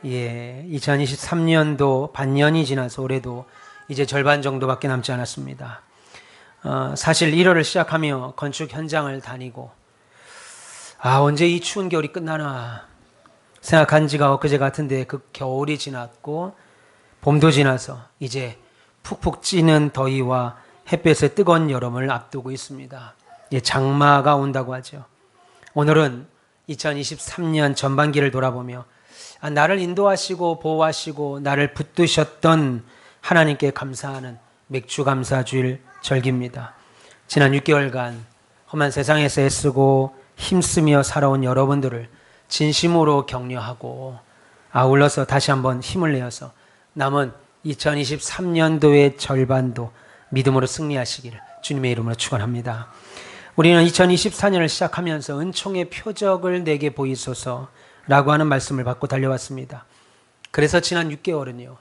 예, 2023년도 반년이 지나서 올해도 이제 절반 정도밖에 남지 않았습니다. 사실 1월을 시작하며 건축 현장을 다니고 언제 이 추운 겨울이 끝나나 생각한 지가 엊그제 같은데 그 겨울이 지났고 봄도 지나서 이제 푹푹 찌는 더위와 햇볕의 뜨거운 여름을 앞두고 있습니다. 예, 장마가 온다고 하죠. 오늘은 2023년 전반기를 돌아보며 나를 인도하시고 보호하시고 나를 붙드셨던 하나님께 감사하는 맥주감사주일 절기입니다. 지난 6개월간 험한 세상에서 애쓰고 힘쓰며 살아온 여러분들을 진심으로 격려하고 아울러서 다시 한번 힘을 내어서 남은 2023년도의 절반도 믿음으로 승리하시기를 주님의 이름으로 축원합니다. 우리는 2024년을 시작하면서 은총의 표적을 내게 보이소서 라고 하는 말씀을 받고 달려왔습니다. 그래서 지난 6개월은요,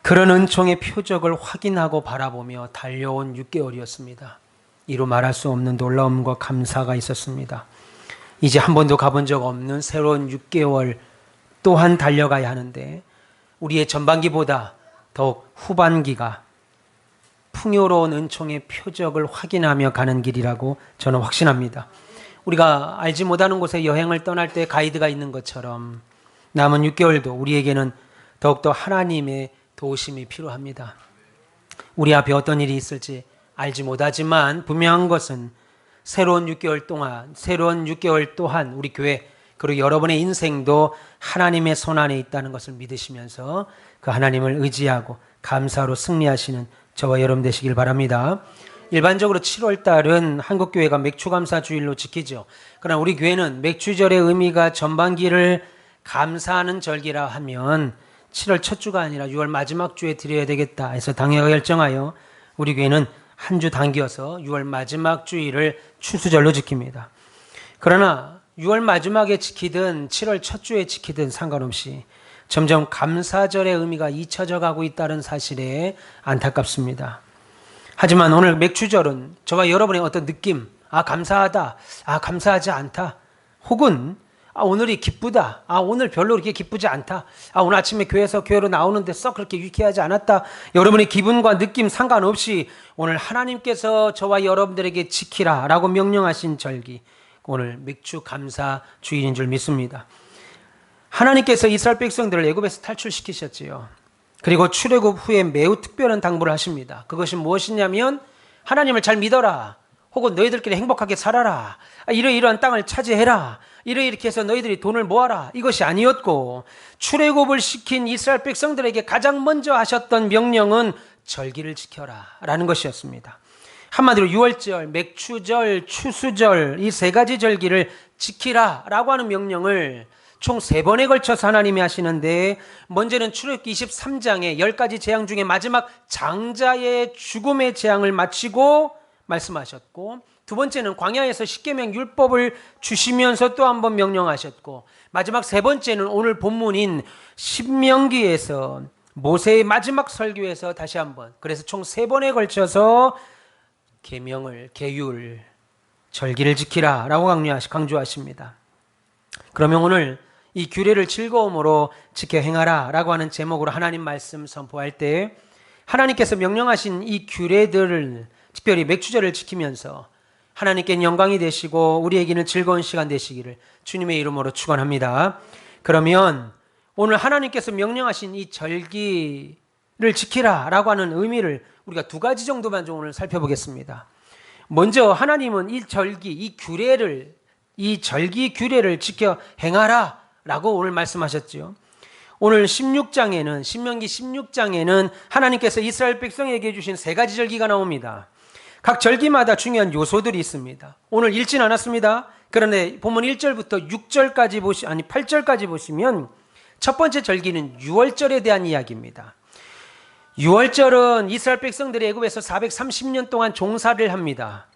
그런 은총의 표적을 확인하고 바라보며 달려온 6개월이었습니다. 이루 말할 수 없는 놀라움과 감사가 있었습니다. 이제 한 번도 가본 적 없는 새로운 6개월 또한 달려가야 하는데 우리의 전반기보다 더욱 후반기가 풍요로운 은총의 표적을 확인하며 가는 길이라고 저는 확신합니다. 우리가 알지 못하는 곳에 여행을 떠날 때 가이드가 있는 것처럼 남은 6개월도 우리에게는 더욱더 하나님의 도우심이 필요합니다. 우리 앞에 어떤 일이 있을지 알지 못하지만 분명한 것은 새로운 6개월 또한 우리 교회 그리고 여러분의 인생도 하나님의 손안에 있다는 것을 믿으시면서 그 하나님을 의지하고 감사로 승리하시는 저와 여러분 되시길 바랍니다. 일반적으로 7월 달은 한국교회가 맥주감사주일로 지키죠. 그러나 우리 교회는 맥주절의 의미가 전반기를 감사하는 절기라 하면 7월 첫 주가 아니라 6월 마지막 주에 드려야 되겠다 해서 당회가 결정하여 우리 교회는 한 주 당겨서 6월 마지막 주일을 추수절로 지킵니다. 그러나 6월 마지막에 지키든 7월 첫 주에 지키든 상관없이 점점 감사절의 의미가 잊혀져 가고 있다는 사실에 안타깝습니다. 하지만 오늘 맥주절은 저와 여러분의 어떤 느낌, 감사하다, 감사하지 않다, 혹은 오늘이 기쁘다, 오늘 별로 그렇게 기쁘지 않다, 오늘 아침에 교회로 나오는데 썩 그렇게 유쾌하지 않았다, 여러분의 기분과 느낌 상관없이 오늘 하나님께서 저와 여러분들에게 지키라 라고 명령하신 절기, 오늘 맥주감사 주일인 줄 믿습니다. 하나님께서 이스라엘 백성들을 애굽에서 탈출시키셨지요. 그리고 출애굽 후에 매우 특별한 당부를 하십니다. 그것이 무엇이냐면 하나님을 잘 믿어라, 혹은 너희들끼리 행복하게 살아라, 이러이러한 땅을 차지해라, 이렇게 해서 너희들이 돈을 모아라, 이것이 아니었고 출애굽을 시킨 이스라엘 백성들에게 가장 먼저 하셨던 명령은 절기를 지켜라 라는 것이었습니다. 한마디로 유월절, 맥주절, 추수절 이 세 가지 절기를 지키라 라고 하는 명령을 총 3번에 걸쳐서 하나님이 하시는데, 먼저는 출애굽기 23장의 10가지 재앙 중에 마지막 장자의 죽음의 재앙을 마치고 말씀하셨고, 두 번째는 광야에서 십계명 율법을 주시면서 또 한 번 명령하셨고, 마지막 세 번째는 오늘 본문인 신명기에서 모세의 마지막 설교에서 다시 한번, 그래서 총 3번에 걸쳐서 계율, 절기를 지키라 라고 강조하십니다. 그러면 오늘 이 규례를 즐거움으로 지켜 행하라 라고 하는 제목으로 하나님 말씀 선포할 때, 하나님께서 명령하신 이 규례들을 특별히 맥주절을 지키면서 하나님께 영광이 되시고 우리에게는 즐거운 시간 되시기를 주님의 이름으로 축원합니다. 그러면 오늘 하나님께서 명령하신 이 절기를 지키라 라고 하는 의미를 우리가 2가지 정도만 좀 오늘 살펴보겠습니다. 먼저 하나님은 이 절기 규례를 지켜 행하라 라고 오늘 말씀하셨죠. 오늘 신명기 16장에는 하나님께서 이스라엘 백성에게 주신 3가지 절기가 나옵니다. 각 절기마다 중요한 요소들이 있습니다. 오늘 읽진 않았습니다. 그런데 본문 1절부터 8절까지 보시면 첫 번째 절기는 유월절에 대한 이야기입니다. 유월절은 이스라엘 백성들이 애굽에서 430년 동안 종사를 합니다.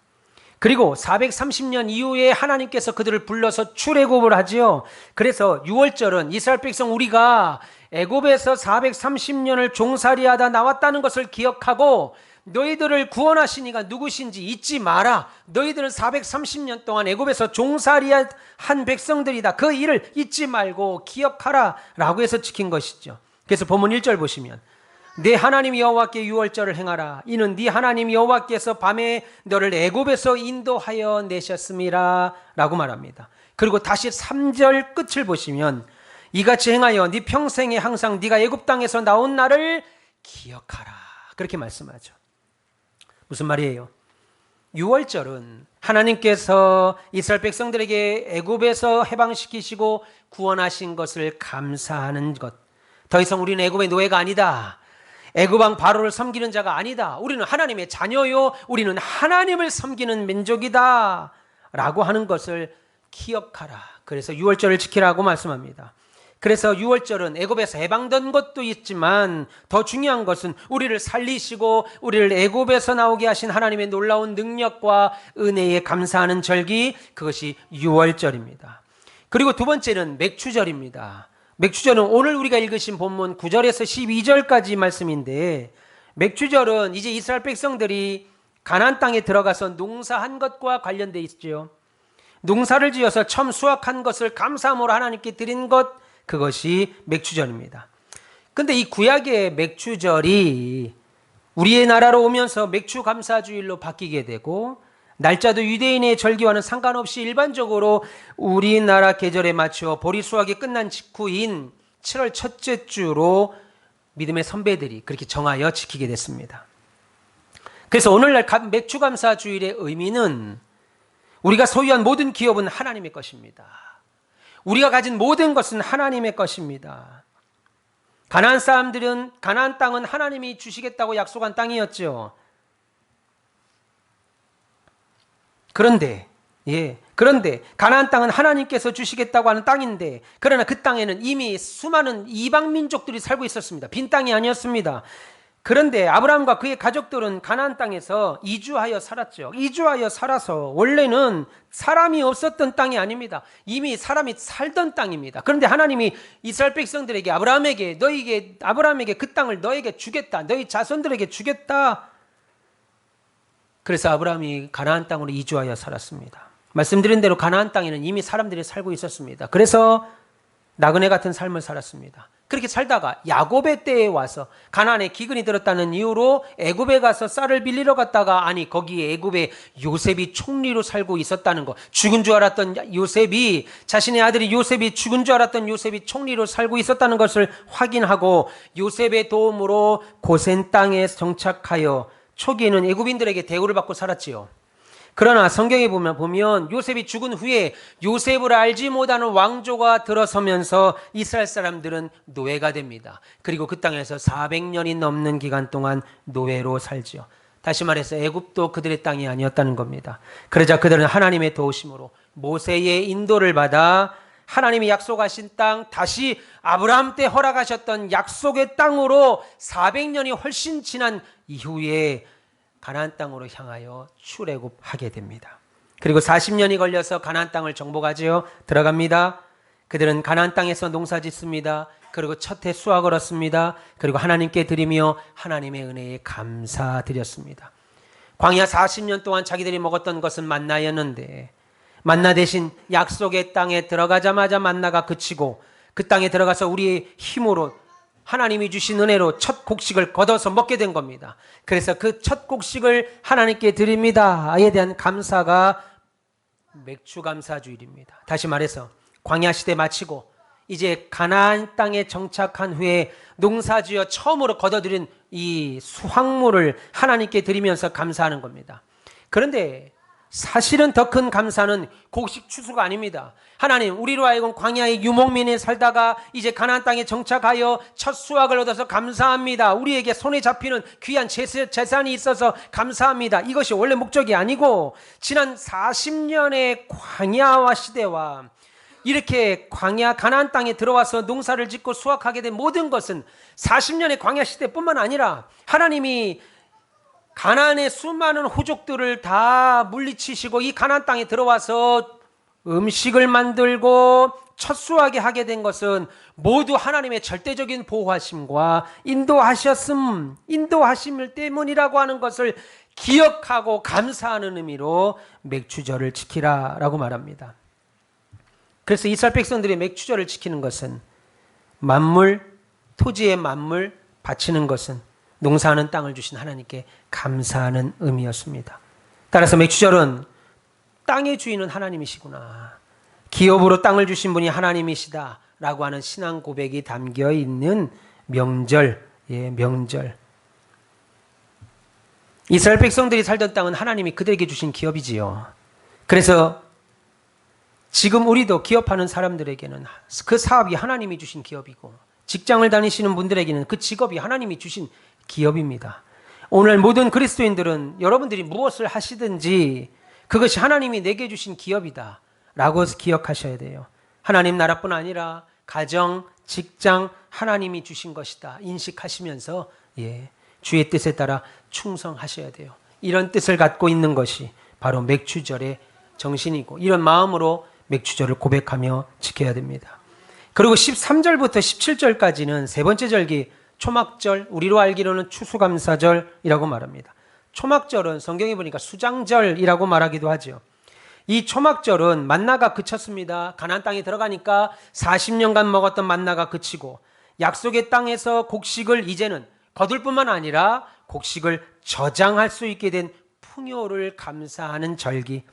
그리고 430년 이후에 하나님께서 그들을 불러서 출애굽을 하지요. 그래서 유월절은 이스라엘 백성 우리가 애굽에서 430년을 종살이하다 나왔다는 것을 기억하고 너희들을 구원하신 이가 누구신지 잊지 마라. 너희들은 430년 동안 애굽에서 종살이한 백성들이다. 그 일을 잊지 말고 기억하라 라고 해서 지킨 것이죠. 그래서 본문 1절 보시면 네 하나님 여호와께 유월절을 행하라. 이는 네 하나님 여호와께서 밤에 너를 애굽에서 인도하여 내셨음이라 라고 말합니다. 그리고 다시 3절 끝을 보시면 이같이 행하여 네 평생에 항상 네가 애굽 땅에서 나온 날을 기억하라. 그렇게 말씀하죠. 무슨 말이에요? 유월절은 하나님께서 이스라엘 백성들에게 애굽에서 해방시키시고 구원하신 것을 감사하는 것. 더 이상 우리는 애굽의 노예가 아니다. 애굽 왕 바로를 섬기는 자가 아니다. 우리는 하나님의 자녀요. 우리는 하나님을 섬기는 민족이다. 라고 하는 것을 기억하라. 그래서 유월절을 지키라고 말씀합니다. 그래서 유월절은 애굽에서 해방된 것도 있지만 더 중요한 것은 우리를 살리시고 우리를 애굽에서 나오게 하신 하나님의 놀라운 능력과 은혜에 감사하는 절기, 그것이 유월절입니다. 그리고 두 번째는 맥추절입니다. 맥추절은 오늘 우리가 읽으신 본문 9절에서 12절까지 말씀인데, 맥추절은 이제 이스라엘 백성들이 가나안 땅에 들어가서 농사한 것과 관련되어 있죠. 농사를 지어서 처음 수확한 것을 감사함으로 하나님께 드린 것, 그것이 맥추절입니다. 근데 이 구약의 맥추절이 우리의 나라로 오면서 맥추감사주일로 바뀌게 되고, 날짜도 유대인의 절기와는 상관없이 일반적으로 우리나라 계절에 맞추어 보리 수확이 끝난 직후인 7월 첫째 주로 믿음의 선배들이 그렇게 정하여 지키게 됐습니다. 그래서 오늘날 맥추감사주일의 의미는 우리가 소유한 모든 기업은 하나님의 것입니다. 우리가 가진 모든 것은 하나님의 것입니다. 가나안 사람들은 가나안 땅은 하나님이 주시겠다고 약속한 땅이었죠. 그런데 가나안 땅은 하나님께서 주시겠다고 하는 땅인데, 그러나 그 땅에는 이미 수많은 이방 민족들이 살고 있었습니다. 빈 땅이 아니었습니다. 그런데 아브라함과 그의 가족들은 가나안 땅에서 이주하여 살았죠. 이주하여 살아서 원래는 사람이 없었던 땅이 아닙니다. 이미 사람이 살던 땅입니다. 그런데 하나님이 이스라엘 백성들에게 아브라함에게 그 땅을 너에게 주겠다. 너희 자손들에게 주겠다. 그래서 아브라함이 가나안 땅으로 이주하여 살았습니다. 말씀드린 대로 가나안 땅에는 이미 사람들이 살고 있었습니다. 그래서 나그네 같은 삶을 살았습니다. 그렇게 살다가 야곱의 때에 와서 가나안에 기근이 들었다는 이유로 애굽에 가서 쌀을 빌리러 갔다가, 아니 거기에 애굽에 요셉이 총리로 살고 있었다는 것, 죽은 줄 알았던 요셉이, 자신의 아들이 요셉이 죽은 줄 알았던 요셉이 총리로 살고 있었다는 것을 확인하고 요셉의 도움으로 고센 땅에 정착하여 초기에는 애굽인들에게 대우를 받고 살았지요. 그러나 성경에 보면 요셉이 죽은 후에 요셉을 알지 못하는 왕조가 들어서면서 이스라엘 사람들은 노예가 됩니다. 그리고 그 땅에서 400년이 넘는 기간 동안 노예로 살지요. 다시 말해서 애굽도 그들의 땅이 아니었다는 겁니다. 그러자 그들은 하나님의 도우심으로 모세의 인도를 받아 하나님이 약속하신 땅, 다시 아브라함 때 허락하셨던 약속의 땅으로 400년이 훨씬 지난 이후에 가나안 땅으로 향하여 출애굽하게 됩니다. 그리고 40년이 걸려서 가나안 땅을 정복하지요. 들어갑니다. 그들은 가나안 땅에서 농사 짓습니다. 그리고 첫 해 수확을 얻습니다. 그리고 하나님께 드리며 하나님의 은혜에 감사드렸습니다. 광야 40년 동안 자기들이 먹었던 것은 만나였는데, 만나 대신 약속의 땅에 들어가자마자 만나가 그치고 그 땅에 들어가서 우리의 힘으로 하나님이 주신 은혜로 첫 곡식을 거둬서 먹게 된 겁니다. 그래서 그 첫 곡식을 하나님께 드립니다에 대한 감사가 맥추감사주일입니다. 다시 말해서 광야 시대 마치고 이제 가나안 땅에 정착한 후에 농사지어 처음으로 거둬들인 이 수확물을 하나님께 드리면서 감사하는 겁니다. 그런데 사실은 더 큰 감사는 곡식 추수가 아닙니다. 하나님, 우리로 하여금 광야의 유목민에 살다가 이제 가나안 땅에 정착하여 첫 수확을 얻어서 감사합니다. 우리에게 손에 잡히는 귀한 재산이 있어서 감사합니다. 이것이 원래 목적이 아니고, 지난 40년의 광야와 시대와 이렇게 가나안 땅에 들어와서 농사를 짓고 수확하게 된 모든 것은 40년의 광야 시대뿐만 아니라 하나님이 가나안의 수많은 호족들을 다 물리치시고 이 가나안 땅에 들어와서 음식을 만들고 첫수하게 하게 된 것은 모두 하나님의 절대적인 보호하심과 인도하심을 때문이라고 하는 것을 기억하고 감사하는 의미로 맥추절을 지키라 라고 말합니다. 그래서 이스라엘 백성들이 맥추절을 지키는 것은 토지의 만물 바치는 것은 농사하는 땅을 주신 하나님께 감사하는 의미였습니다. 따라서 맥추절은 땅의 주인은 하나님이시구나, 기업으로 땅을 주신 분이 하나님이시다 라고 하는 신앙 고백이 담겨 있는 명절. 이스라엘 백성들이 살던 땅은 하나님이 그들에게 주신 기업이지요. 그래서 지금 우리도 기업하는 사람들에게는 그 사업이 하나님이 주신 기업이고, 직장을 다니시는 분들에게는 그 직업이 하나님이 주신 기업입니다. 오늘 모든 그리스도인들은 여러분들이 무엇을 하시든지 그것이 하나님이 내게 주신 기업이다 라고 기억하셔야 돼요. 하나님 나라뿐 아니라 가정, 직장 하나님이 주신 것이다 인식하시면서 주의 뜻에 따라 충성하셔야 돼요. 이런 뜻을 갖고 있는 것이 바로 맥추절의 정신이고, 이런 마음으로 맥추절을 고백하며 지켜야 됩니다. 그리고 13절부터 17절까지는 세 번째 절기 초막절, 우리로 알기로는 추수감사절이라고 말합니다. 초막절은 성경에 보니까 수장절이라고 말하기도 하죠. 이 초막절은 만나가 그쳤습니다. 가나안 땅에 들어가니까 40년간 먹었던 만나가 그치고, 약속의 땅에서 곡식을 이제는 거둘 뿐만 아니라 곡식을 저장할 수 있게 된 풍요를 감사하는 절기.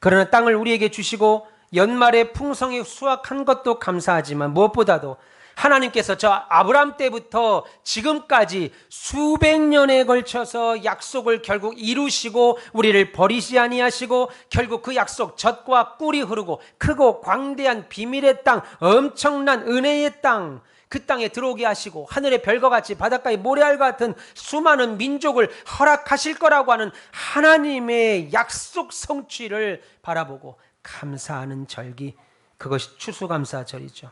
그러나 땅을 우리에게 주시고 연말에 풍성히 수확한 것도 감사하지만 무엇보다도 하나님께서 저 아브라함 때부터 지금까지 수백 년에 걸쳐서 약속을 결국 이루시고 우리를 버리시 아니하시고, 결국 그 약속 젖과 꿀이 흐르고 크고 광대한 비밀의 땅, 엄청난 은혜의 땅, 그 땅에 들어오게 하시고 하늘의 별과 같이 바닷가의 모래알과 같은 수많은 민족을 허락하실 거라고 하는 하나님의 약속 성취를 바라보고 감사하는 절기, 그것이 추수감사절이죠.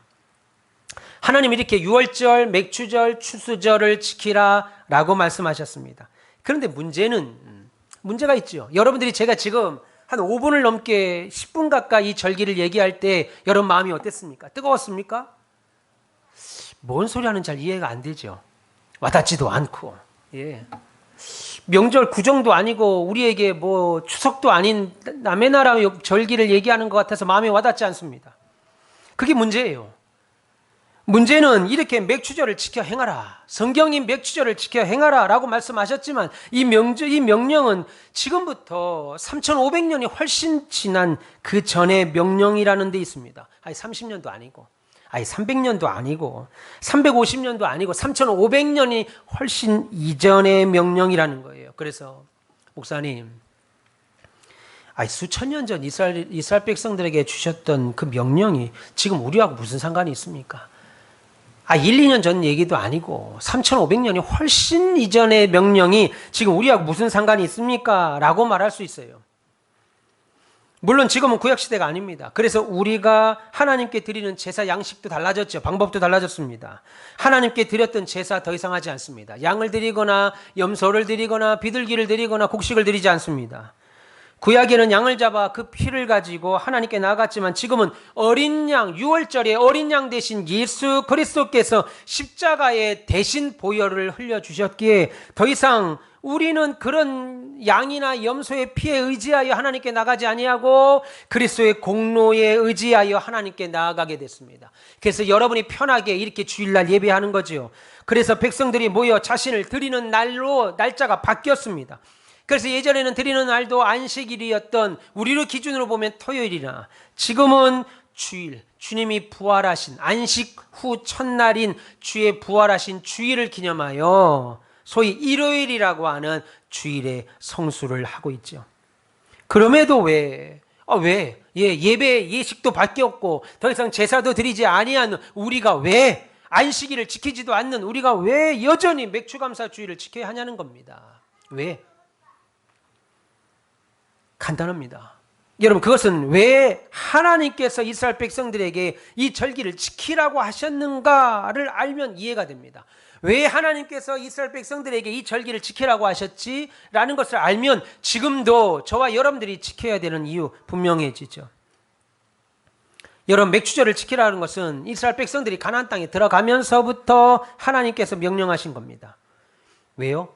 하나님 이렇게 유월절, 맥추절, 추수절을 지키라 라고 말씀하셨습니다. 그런데 문제가 있죠. 여러분들이 제가 지금 한 5분을 넘게 10분 가까이 이 절기를 얘기할 때 여러분 마음이 어땠습니까? 뜨거웠습니까? 뭔 소리 하는지 잘 이해가 안 되죠. 와닿지도 않고, 명절 구정도 아니고 우리에게 뭐 추석도 아닌 남의 나라 절기를 얘기하는 것 같아서 마음에 와닿지 않습니다. 그게 문제예요. 문제는 이렇게 맥추절을 지켜 행하라, 성경이 맥추절을 지켜 행하라 라고 말씀하셨지만 이 명령은 지금부터 3500년이 훨씬 지난 그 전의 명령이라는 데 있습니다. 아니 30년도 아니고, 아니 300년도 아니고, 350년도 아니고 3500년이 훨씬 이전의 명령이라는 거예요. 그래서 목사님, 수천 년 전 이스라엘 백성들에게 주셨던 그 명령이 지금 우리하고 무슨 상관이 있습니까? 1, 2년 전 얘기도 아니고 3500년이 훨씬 이전의 명령이 지금 우리하고 무슨 상관이 있습니까? 라고 말할 수 있어요. 물론 지금은 구약시대가 아닙니다. 그래서 우리가 하나님께 드리는 제사 양식도 달라졌죠. 방법도 달라졌습니다. 하나님께 드렸던 제사 더 이상 하지 않습니다. 양을 드리거나 염소를 드리거나 비둘기를 드리거나 곡식을 드리지 않습니다. 구약에는 양을 잡아 그 피를 가지고 하나님께 나아갔지만 지금은 어린 양, 유월절에 어린 양 대신 예수 그리스도께서 십자가에 대신 보혈을 흘려주셨기에 더 이상 우리는 그런 양이나 염소의 피에 의지하여 하나님께 나가지 아니하고 그리스도의 공로에 의지하여 하나님께 나아가게 됐습니다. 그래서 여러분이 편하게 이렇게 주일날 예배하는 거죠. 그래서 백성들이 모여 자신을 드리는 날로 날짜가 바뀌었습니다. 그래서 예전에는 드리는 날도 안식일이었던 우리로 기준으로 보면 토요일이나, 지금은 주일, 주님이 부활하신 안식 후 첫날인 주의 부활하신 주일을 기념하여 소위 일요일이라고 하는 주일의 성수를 하고 있죠. 그럼에도 예배 예식도 바뀌었고 더 이상 제사도 드리지 아니하는 우리가 왜, 안식일을 지키지도 않는 우리가 왜 여전히 맥추감사 주일을 지켜야 하냐는 겁니다. 왜? 간단합니다. 여러분, 그것은 왜 하나님께서 이스라엘 백성들에게 이 절기를 지키라고 하셨는가를 알면 이해가 됩니다. 왜 하나님께서 이스라엘 백성들에게 이 절기를 지키라고 하셨지라는 것을 알면 지금도 저와 여러분들이 지켜야 되는 이유 분명해지죠. 여러분, 맥추절을 지키라는 것은 이스라엘 백성들이 가나안 땅에 들어가면서부터 하나님께서 명령하신 겁니다. 왜요?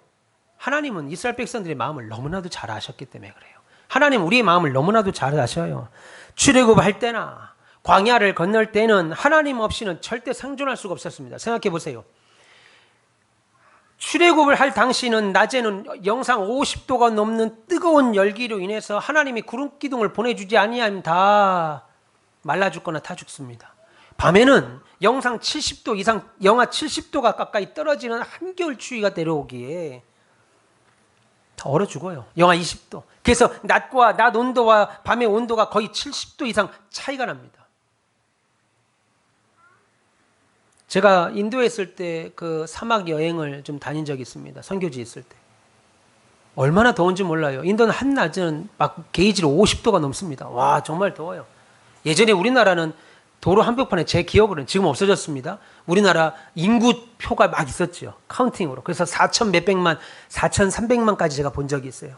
하나님은 이스라엘 백성들의 마음을 너무나도 잘 아셨기 때문에 그래요. 하나님은 우리의 마음을 너무나도 잘 아셔요. 출애굽할 때나 광야를 건널 때는 하나님 없이는 절대 생존할 수가 없었습니다. 생각해 보세요. 출애굽을 할 당시는 낮에는 영상 50도가 넘는 뜨거운 열기로 인해서 하나님이 구름 기둥을 보내주지 아니하면 다 말라 죽거나 타 죽습니다. 밤에는 영상 70도 이상, 영하 70도가 가까이 떨어지는 한겨울 추위가 내려오기에 다 얼어 죽어요. 영하 20도. 그래서 낮 온도와 밤의 온도가 거의 70도 이상 차이가 납니다. 제가 인도에 있을 때 그 사막 여행을 좀 다닌 적이 있습니다. 선교지 있을 때. 얼마나 더운지 몰라요. 인도는 한낮은 막 게이지로 50도가 넘습니다. 와, 정말 더워요. 예전에 우리나라는 도로 한복판에 제 기억으로는 지금 없어졌습니다. 우리나라 인구표가 막 있었죠. 카운팅으로. 그래서 4천 몇백만, 4,300만까지 제가 본 적이 있어요.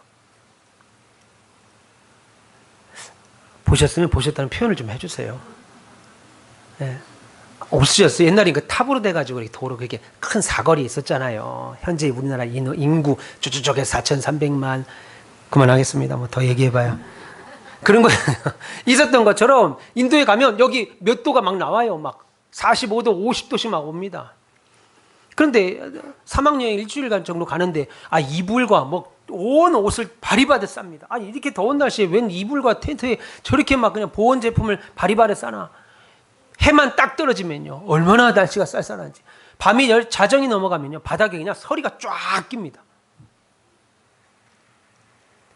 보셨으면 보셨다는 표현을 좀 해주세요. 네. 없으셨어요. 옛날에 그 탑으로 돼가지고 도로 그렇게 큰 사거리 있었잖아요. 현재 우리나라 인구 쭉쭉쭉해서 4,300만. 그만하겠습니다. 뭐 더 얘기해봐요. 그런 거 있었던 것처럼 인도에 가면 여기 몇 도가 막 나와요. 막 45도, 50도씩 막 옵니다. 그런데 사막여행 일주일간 정도 가는데 이불과 뭐 온 옷을 바리바리 쌉니다. 아니 이렇게 더운 날씨에 웬 이불과 텐트에 저렇게 막 그냥 보온 제품을 바리바리 싸나. 해만 딱 떨어지면요 얼마나 날씨가 쌀쌀한지. 밤이 자정이 넘어가면요 바닥에 그냥 서리가 쫙 낍니다.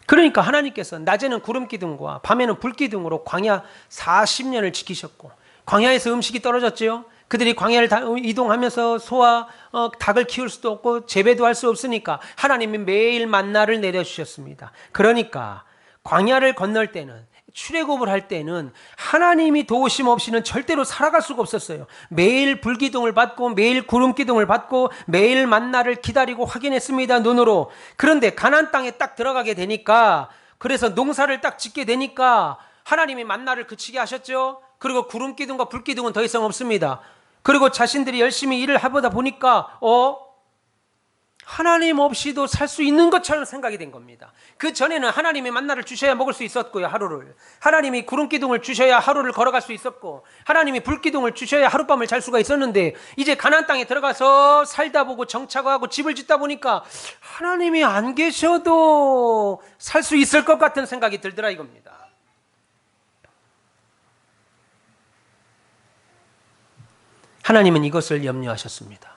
그러니까 하나님께서 낮에는 구름 기둥과 밤에는 불 기둥으로 광야 40년을 지키셨고, 광야에서 음식이 떨어졌죠. 그들이 광야를 이동하면서 소와 닭을 키울 수도 없고 재배도 할 수 없으니까 하나님이 매일 만나를 내려주셨습니다. 그러니까 광야를 건널 때는, 출애굽을 할 때는 하나님이 도우심 없이는 절대로 살아갈 수가 없었어요. 매일 불기둥을 받고 매일 구름기둥을 받고 매일 만나를 기다리고 확인했습니다, 눈으로. 그런데 가나안 땅에 딱 들어가게 되니까, 그래서 농사를 딱 짓게 되니까 하나님이 만나를 그치게 하셨죠. 그리고 구름기둥과 불기둥은 더 이상 없습니다. 그리고 자신들이 열심히 일을 해보다 보니까 하나님 없이도 살 수 있는 것처럼 생각이 된 겁니다. 그 전에는 하나님이 만나를 주셔야 먹을 수 있었고요, 하루를. 하나님이 구름기둥을 주셔야 하루를 걸어갈 수 있었고, 하나님이 불기둥을 주셔야 하룻밤을 잘 수가 있었는데, 이제 가나안 땅에 들어가서 살다 보고 정착하고 집을 짓다 보니까 하나님이 안 계셔도 살 수 있을 것 같은 생각이 들더라 이겁니다. 하나님은 이것을 염려하셨습니다.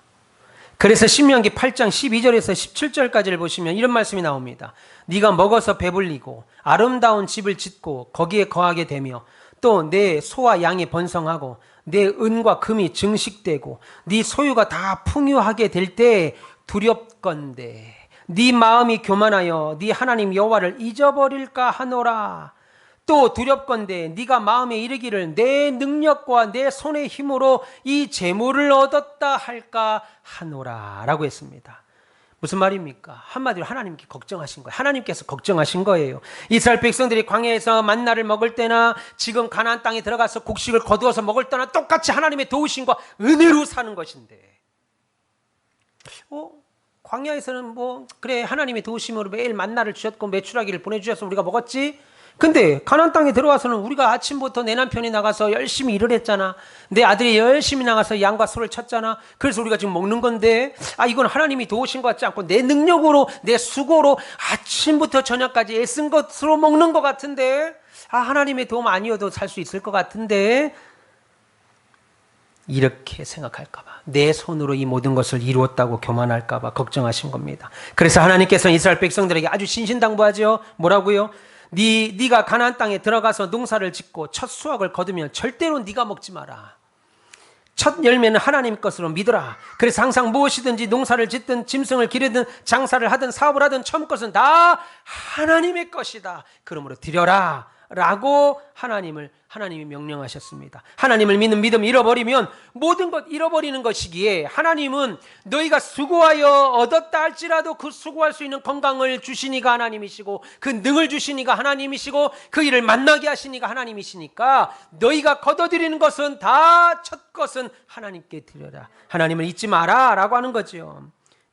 그래서 신명기 8장 12절에서 17절까지를 보시면 이런 말씀이 나옵니다. 네가 먹어서 배불리고 아름다운 집을 짓고 거기에 거하게 되며, 또 내 소와 양이 번성하고 내 은과 금이 증식되고 네 소유가 다 풍요하게 될 때 두렵건대 네 마음이 교만하여 네 하나님 여호와를 잊어버릴까 하노라. 또 두렵건대 네가 마음에 이르기를 내 능력과 내 손의 힘으로 이 재물을 얻었다 할까 하노라 라고 했습니다. 무슨 말입니까? 한마디로 하나님께 걱정하신 거예요. 하나님께서 걱정하신 거예요. 이스라엘 백성들이 광야에서 만나를 먹을 때나 지금 가나안 땅에 들어가서 곡식을 거두어서 먹을 때나 똑같이 하나님의 도우심과 은혜로 사는 것인데, 광야에서는 그래 하나님의 도우심으로 매일 만나를 주셨고 메추라기를 보내주셔서 우리가 먹었지. 근데 가나안 땅에 들어와서는 우리가 아침부터 내 남편이 나가서 열심히 일을 했잖아. 내 아들이 열심히 나가서 양과 소를 쳤잖아. 그래서 우리가 지금 먹는 건데, 이건 하나님이 도우신 것 같지 않고 내 능력으로, 내 수고로 아침부터 저녁까지 애쓴 것으로 먹는 것 같은데, 하나님의 도움 아니어도 살 수 있을 것 같은데, 이렇게 생각할까봐, 내 손으로 이 모든 것을 이루었다고 교만할까봐 걱정하신 겁니다. 그래서 하나님께서는 이스라엘 백성들에게 아주 신신당부하죠. 뭐라고요? 네가 가나안 땅에 들어가서 농사를 짓고 첫 수확을 거두면 절대로 네가 먹지 마라. 첫 열매는 하나님 것으로 믿어라. 그래서 항상 무엇이든지 농사를 짓든 짐승을 기르든 장사를 하든 사업을 하든 처음 것은 다 하나님의 것이다. 그러므로 드려라 라고 하나님이 명령하셨습니다. 하나님을 믿는 믿음 잃어버리면 모든 것 잃어버리는 것이기에 하나님은 너희가 수고하여 얻었다 할지라도 그 수고할 수 있는 건강을 주시니가 하나님이시고 그 능을 주시니가 하나님이시고 그 일을 만나게 하시니가 하나님이시니까 너희가 거둬들이는 것은 다 첫 것은 하나님께 드려라. 하나님을 잊지 마라 라고 하는 거죠.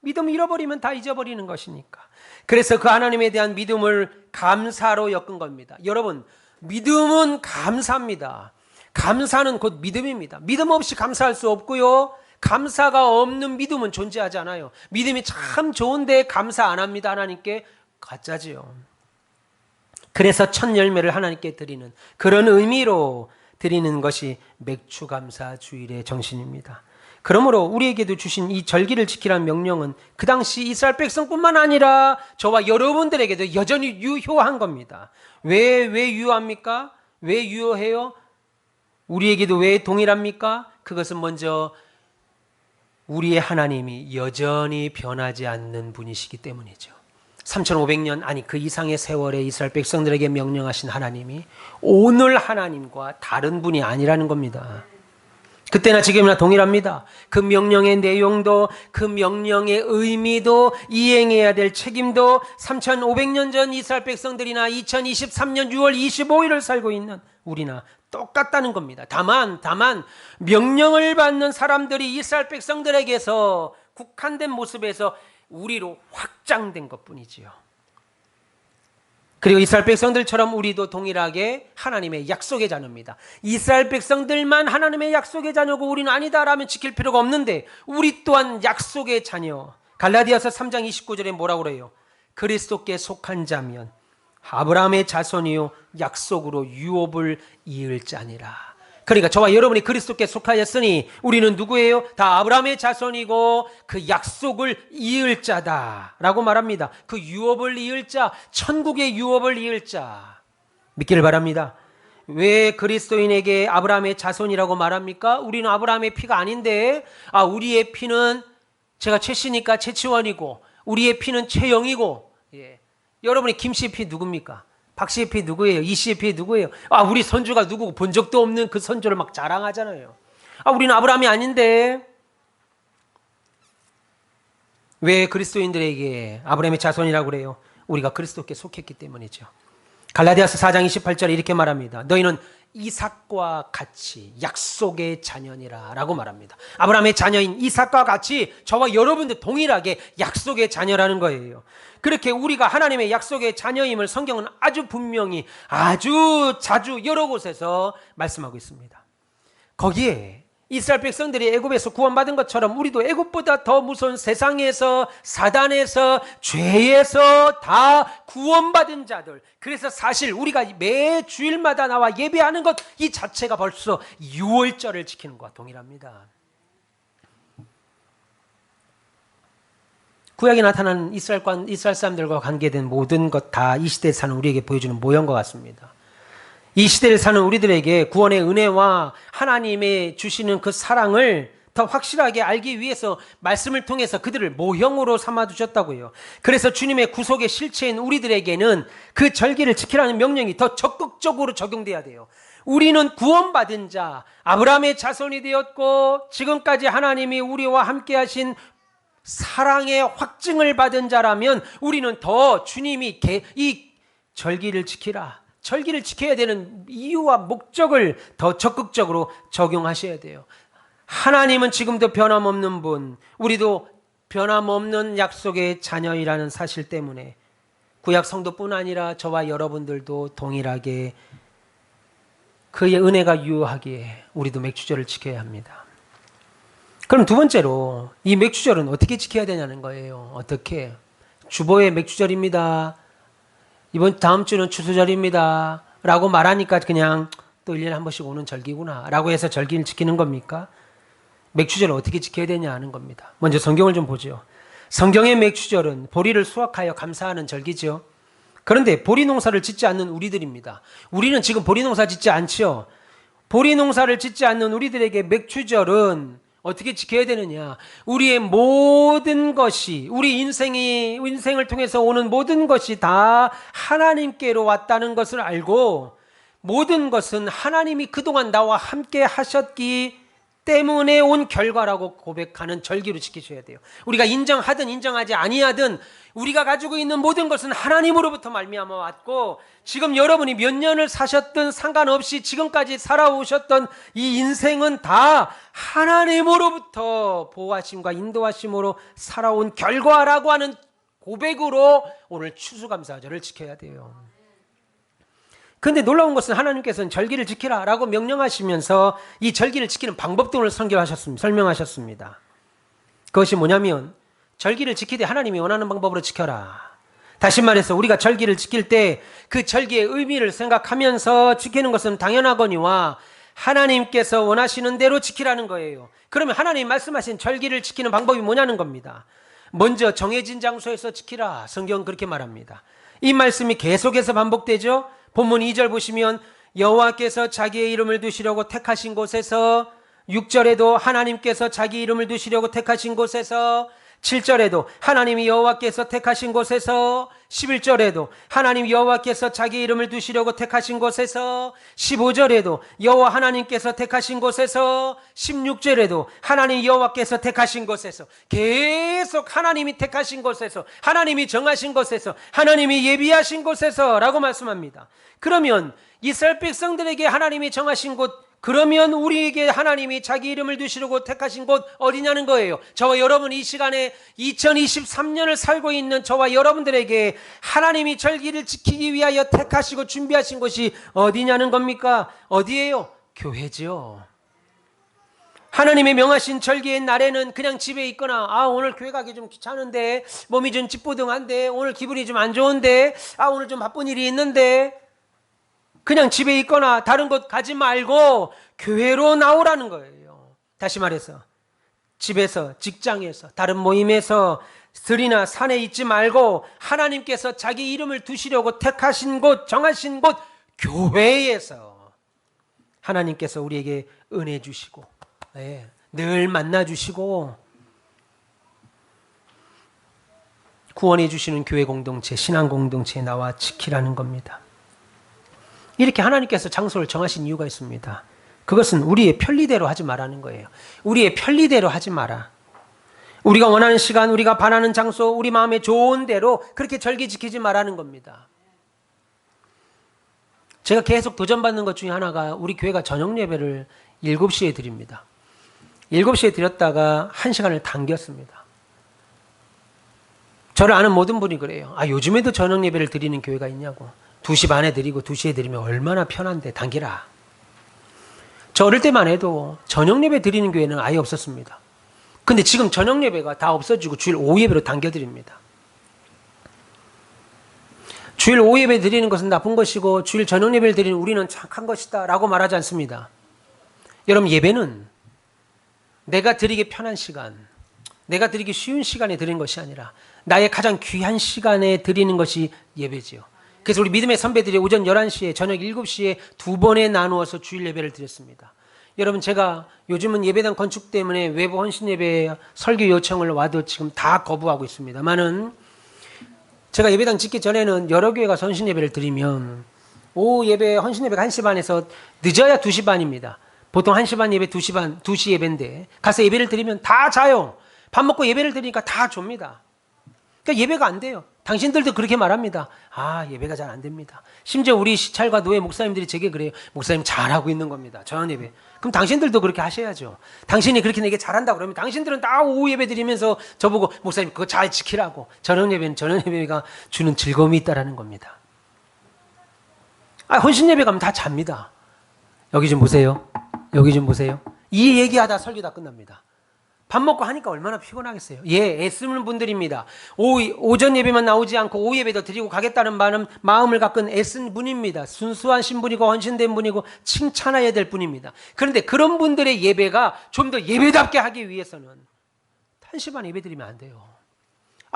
믿음 잃어버리면 다 잊어버리는 것이니까. 그래서 그 하나님에 대한 믿음을 감사로 엮은 겁니다. 여러분, 믿음은 감사입니다. 감사는 곧 믿음입니다. 믿음 없이 감사할 수 없고요. 감사가 없는 믿음은 존재하지 않아요. 믿음이 참 좋은데 감사 안 합니다. 하나님께 가짜지요. 그래서 첫 열매를 하나님께 드리는 그런 의미로 드리는 것이 맥추감사 주일의 정신입니다. 그러므로 우리에게도 주신 이 절기를 지키라는 명령은 그 당시 이스라엘 백성뿐만 아니라 저와 여러분들에게도 여전히 유효한 겁니다. 왜 유효합니까? 왜 유효해요? 우리에게도 왜 동일합니까? 그것은 먼저 우리의 하나님이 여전히 변하지 않는 분이시기 때문이죠. 3500년 아니 그 이상의 세월에 이스라엘 백성들에게 명령하신 하나님이 오늘 하나님과 다른 분이 아니라는 겁니다. 그때나 지금이나 동일합니다. 그 명령의 내용도 그 명령의 의미도 이행해야 될 책임도 3500년 전 이스라엘 백성들이나 2023년 6월 25일을 살고 있는 우리나 똑같다는 겁니다. 다만 명령을 받는 사람들이 이스라엘 백성들에게서 국한된 모습에서 우리로 확장된 것뿐이지요. 그리고 이스라엘 백성들처럼 우리도 동일하게 하나님의 약속의 자녀입니다. 이스라엘 백성들만 하나님의 약속의 자녀고 우리는 아니다라면 지킬 필요가 없는데 우리 또한 약속의 자녀. 갈라디아서 3장 29절에 뭐라고 그래요? 그리스도께 속한 자면 아브라함의 자손이요 약속으로 유업을 이을 자니라. 그러니까 저와 여러분이 그리스도께 속하였으니 우리는 누구예요? 다 아브라함의 자손이고 그 약속을 이을 자다라고 말합니다. 그 유업을 이을 자, 천국의 유업을 이을 자 믿기를 바랍니다. 왜 그리스도인에게 아브라함의 자손이라고 말합니까? 우리는 아브라함의 피가 아닌데 우리의 피는 제가 최씨니까 최치원이고 우리의 피는 최영이고 여러분이 김씨의 피 누굽니까? 박씨의 피 누구예요? 이씨의 피 누구예요? 우리 선주가 누구고 본 적도 없는 그 선주를 막 자랑하잖아요. 우리는 아브라함이 아닌데 왜 그리스도인들에게 아브라함의 자손이라고 그래요? 우리가 그리스도께 속했기 때문이죠. 갈라디아서 4장 28절에 이렇게 말합니다. 너희는 이삭과 같이 약속의 자녀니라 라고 말합니다. 아브라함의 자녀인 이삭과 같이 저와 여러분들 동일하게 약속의 자녀라는 거예요. 그렇게 우리가 하나님의 약속의 자녀임을 성경은 아주 분명히 아주 자주 여러 곳에서 말씀하고 있습니다. 거기에 이스라엘 백성들이 애굽에서 구원받은 것처럼 우리도 애굽보다 더 무서운 세상에서 사단에서 죄에서 다 구원받은 자들. 그래서 사실 우리가 매 주일마다 나와 예배하는 것 이 자체가 벌써 유월절을 지키는 것과 동일합니다. 구약에 나타난 이스라엘 사람들과 관계된 모든 것 다 이 시대에 사는 우리에게 보여주는 모형인 것 같습니다. 이 시대를 사는 우리들에게 구원의 은혜와 하나님의 주시는 그 사랑을 더 확실하게 알기 위해서 말씀을 통해서 그들을 모형으로 삼아두셨다고요. 그래서 주님의 구속의 실체인 우리들에게는 그 절기를 지키라는 명령이 더 적극적으로 적용돼야 돼요. 우리는 구원받은 자, 아브라함의 자손이 되었고 지금까지 하나님이 우리와 함께 하신 사랑의 확증을 받은 자라면 우리는 더 주님이 이 절기를 지키라. 절기를 지켜야 되는 이유와 목적을 더 적극적으로 적용하셔야 돼요. 하나님은 지금도 변함없는 분, 우리도 변함없는 약속의 자녀이라는 사실 때문에 구약 성도뿐 아니라 저와 여러분들도 동일하게 그의 은혜가 유효하기에 우리도 맥주절을 지켜야 합니다. 그럼 두 번째로 이 맥주절은 어떻게 지켜야 되냐는 거예요. 어떻게? 주보의 맥주절입니다. 다음 주는 추수절입니다. 라고 말하니까 그냥 또 1년에 한 번씩 오는 절기구나 라고 해서 절기를 지키는 겁니까? 맥주절을 어떻게 지켜야 되냐 하는 겁니다. 먼저 성경을 좀 보죠. 성경의 맥주절은 보리를 수확하여 감사하는 절기죠. 그런데 보리 농사를 짓지 않는 우리들입니다. 우리는 지금 보리 농사 짓지 않지요. 보리 농사를 짓지 않는 우리들에게 맥주절은 어떻게 지켜야 되느냐? 우리의 모든 것이, 우리 인생을 통해서 오는 모든 것이 다 하나님께로 왔다는 것을 알고 모든 것은 하나님이 그동안 나와 함께 하셨기 때문에 온 결과라고 고백하는 절기로 지키셔야 돼요. 우리가 인정하든 인정하지 아니하든 우리가 가지고 있는 모든 것은 하나님으로부터 말미암아 왔고, 지금 여러분이 몇 년을 사셨든 상관없이 지금까지 살아오셨던 이 인생은 다 하나님으로부터 보호하심과 인도하심으로 살아온 결과라고 하는 고백으로 오늘 추수감사절을 지켜야 돼요. 그런데 놀라운 것은 하나님께서는 절기를 지키라 라고 명령하시면서 이 절기를 지키는 방법도 오늘 설명하셨습니다. 그것이 뭐냐면, 절기를 지키되 하나님이 원하는 방법으로 지켜라. 다시 말해서 우리가 절기를 지킬 때 그 절기의 의미를 생각하면서 지키는 것은 당연하거니와 하나님께서 원하시는 대로 지키라는 거예요. 그러면 하나님 말씀하신 절기를 지키는 방법이 뭐냐는 겁니다. 먼저 정해진 장소에서 지키라. 성경은 그렇게 말합니다. 이 말씀이 계속해서 반복되죠. 본문 2절 보시면 여호와께서 자기의 이름을 두시려고 택하신 곳에서, 6절에도 하나님께서 자기 이름을 두시려고 택하신 곳에서, 7절에도 하나님이 여호와께서 택하신 곳에서, 11절에도 하나님 여호와께서 자기 이름을 두시려고 택하신 곳에서, 15절에도 여호와 하나님께서 택하신 곳에서, 16절에도 하나님 여호와께서 택하신 곳에서, 계속 하나님이 택하신 곳에서, 하나님이 정하신 곳에서, 하나님이 예비하신 곳에서 라고 말씀합니다. 그러면 이스라엘 백성들에게 하나님이 정하신 곳, 그러면 우리에게 하나님이 자기 이름을 두시려고 택하신 곳 어디냐는 거예요. 저와 여러분 이 시간에 2023년을 살고 있는 저와 여러분들에게 하나님이 절기를 지키기 위하여 택하시고 준비하신 곳이 어디냐는 겁니까? 어디예요? 교회죠. 하나님의 명하신 절기의 날에는 그냥 집에 있거나, 오늘 교회 가기 좀 귀찮은데, 몸이 좀 찌뿌둥한데, 오늘 기분이 좀 안 좋은데, 오늘 좀 바쁜 일이 있는데, 그냥 집에 있거나 다른 곳 가지 말고 교회로 나오라는 거예요. 다시 말해서 집에서, 직장에서, 다른 모임에서, 들이나 산에 있지 말고 하나님께서 자기 이름을 두시려고 택하신 곳, 정하신 곳 교회에서 하나님께서 우리에게 은혜 주시고, 늘 만나 주시고 구원해 주시는 교회 공동체, 신앙 공동체에 나와 지키라는 겁니다. 이렇게 하나님께서 장소를 정하신 이유가 있습니다. 그것은 우리의 편리대로 하지 말라는 거예요. 우리의 편리대로 하지 마라. 우리가 원하는 시간, 우리가 바라는 장소, 우리 마음에 좋은 대로 그렇게 절기 지키지 말라는 겁니다. 제가 계속 도전받는 것 중에 하나가 우리 교회가 저녁 예배를 7시에 드립니다. 7시에 드렸다가 1시간을 당겼습니다. 저를 아는 모든 분이 그래요. 요즘에도 저녁 예배를 드리는 교회가 있냐고. 2시 반에 드리고 2시에 드리면 얼마나 편한데 당기라. 저 어릴 때만 해도 저녁 예배 드리는 교회는 아예 없었습니다. 근데 지금 저녁 예배가 다 없어지고 주일 오후 예배로 당겨드립니다. 주일 오후 예배 드리는 것은 나쁜 것이고 주일 저녁 예배를 드리는 우리는 착한 것이다 라고 말하지 않습니다. 여러분, 예배는 내가 드리기 편한 시간, 내가 드리기 쉬운 시간에 드리는 것이 아니라 나의 가장 귀한 시간에 드리는 것이 예배지요. 그래서 우리 믿음의 선배들이 오전 11시에 저녁 7시에 2번에 나누어서 주일 예배를 드렸습니다. 여러분, 제가 요즘은 예배당 건축 때문에 외부 헌신 예배 설교 요청을 와도 지금 다 거부하고 있습니다만은, 제가 예배당 짓기 전에는 여러 교회 가서 헌신 예배를 드리면 오후 예배 헌신 예배가 1시 반에서 늦어야 2시 반입니다. 보통 1시 반 예배 2시 반 2시 예배인데 가서 예배를 드리면 다 자요. 밥 먹고 예배를 드리니까 다 좁니다. 그러니까 예배가 안 돼요. 당신들도 그렇게 말합니다. 예배가 잘 안 됩니다. 심지어 우리 시찰과 노예 목사님들이 제게 그래요. 목사님 잘하고 있는 겁니다. 저녁 예배. 그럼 당신들도 그렇게 하셔야죠. 당신이 그렇게 내게 잘한다 그러면 당신들은 다 오후 예배 드리면서 저보고 목사님 그거 잘 지키라고. 저녁 예배는 저녁 예배가 주는 즐거움이 있다라는 겁니다. 헌신 예배 가면 다 잡니다. 여기 좀 보세요. 여기 좀 보세요. 이 얘기하다 설교 다 끝납니다. 밥 먹고 하니까 얼마나 피곤하겠어요. 애쓰는 분들입니다. 오전 예배만 나오지 않고 오후 예배도 드리고 가겠다는 마음을 갖고 애쓴 분입니다. 순수한 신분이고 헌신된 분이고 칭찬해야 될 분입니다. 그런데 그런 분들의 예배가 좀 더 예배답게 하기 위해서는 1시 반 예배 드리면 안 돼요.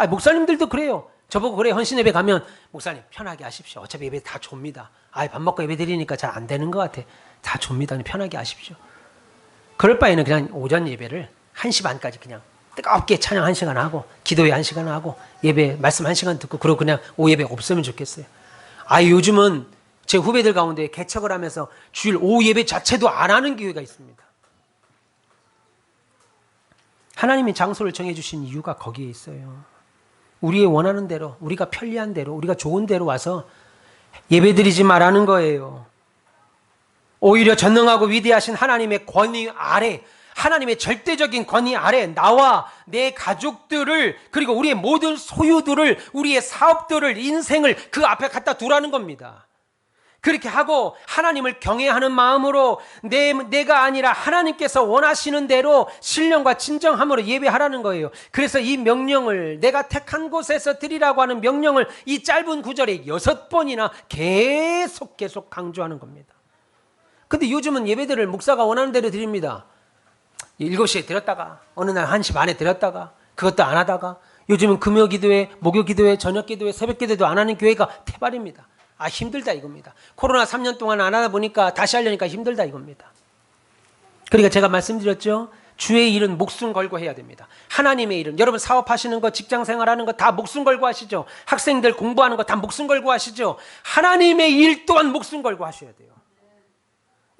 목사님들도 그래요. 저보고 그래, 헌신 예배 가면 목사님 편하게 하십시오. 어차피 예배 다 좁니다. 밥 먹고 예배 드리니까 잘 안 되는 것 같아. 다 좁니다. 편하게 하십시오. 그럴 바에는 그냥 오전 예배를 1시 반까지 그냥 뜨겁게 찬양 1시간 하고 기도회 1시간 하고 예배 말씀 1시간 듣고 그러고 그냥 오후 예배 없으면 좋겠어요. 요즘은 제 후배들 가운데 개척을 하면서 주일 오후 예배 자체도 안 하는 교회가 있습니다. 하나님이 장소를 정해주신 이유가 거기에 있어요. 우리의 원하는 대로, 우리가 편리한 대로, 우리가 좋은 대로 와서 예배드리지 말라는 거예요. 오히려 전능하고 위대하신 하나님의 권위 아래, 하나님의 절대적인 권위 아래 나와 내 가족들을, 그리고 우리의 모든 소유들을, 우리의 사업들을, 인생을 그 앞에 갖다 두라는 겁니다. 그렇게 하고 하나님을 경외하는 마음으로 내가 아니라 하나님께서 원하시는 대로 신령과 진정함으로 예배하라는 거예요. 그래서 이 명령을, 내가 택한 곳에서 드리라고 하는 명령을 이 짧은 구절에 6번이나 계속 강조하는 겁니다. 근데 요즘은 예배들을 목사가 원하는 대로 드립니다. 7시에 드렸다가 어느 날 1시 반에 드렸다가 그것도 안 하다가 요즘은 금요 기도회, 목요 기도회, 저녁 기도회, 새벽 기도회도 안 하는 교회가 태발입니다. 아, 힘들다 이겁니다. 코로나 3년 동안 안 하다 보니까 다시 하려니까 힘들다 이겁니다. 그러니까 제가 말씀드렸죠. 주의 일은 목숨 걸고 해야 됩니다. 하나님의 일은, 여러분 사업하시는 거, 직장생활하는 거 다 목숨 걸고 하시죠. 학생들 공부하는 거 다 목숨 걸고 하시죠. 하나님의 일 또한 목숨 걸고 하셔야 돼요.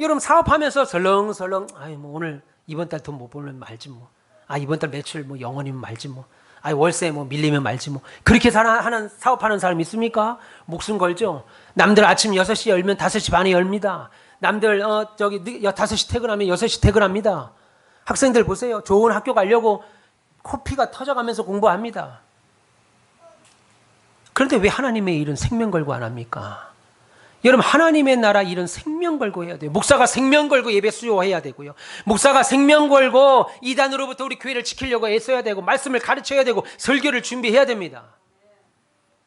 여러분 사업하면서 설렁설렁, 아이 뭐 오늘 이번 달 돈 못 벌면 말지 뭐. 아, 이번 달 매출 뭐 영원이면 말지 뭐. 아, 월세 뭐 밀리면 말지 뭐. 그렇게 하는 사업하는 사람 있습니까? 목숨 걸죠. 남들 아침 6시 열면 5시 반에 열립니다. 남들 5시 퇴근하면 6시 퇴근합니다. 학생들 보세요. 좋은 학교 가려고 코피가 터져가면서 공부합니다. 그런데 왜 하나님의 일은 생명 걸고 안 합니까? 여러분 하나님의 나라 일은 생명 걸고 해야 돼요. 목사가 생명 걸고 예배 수요해야 되고요. 목사가 생명 걸고 이단으로부터 우리 교회를 지키려고 애써야 되고 말씀을 가르쳐야 되고 설교를 준비해야 됩니다.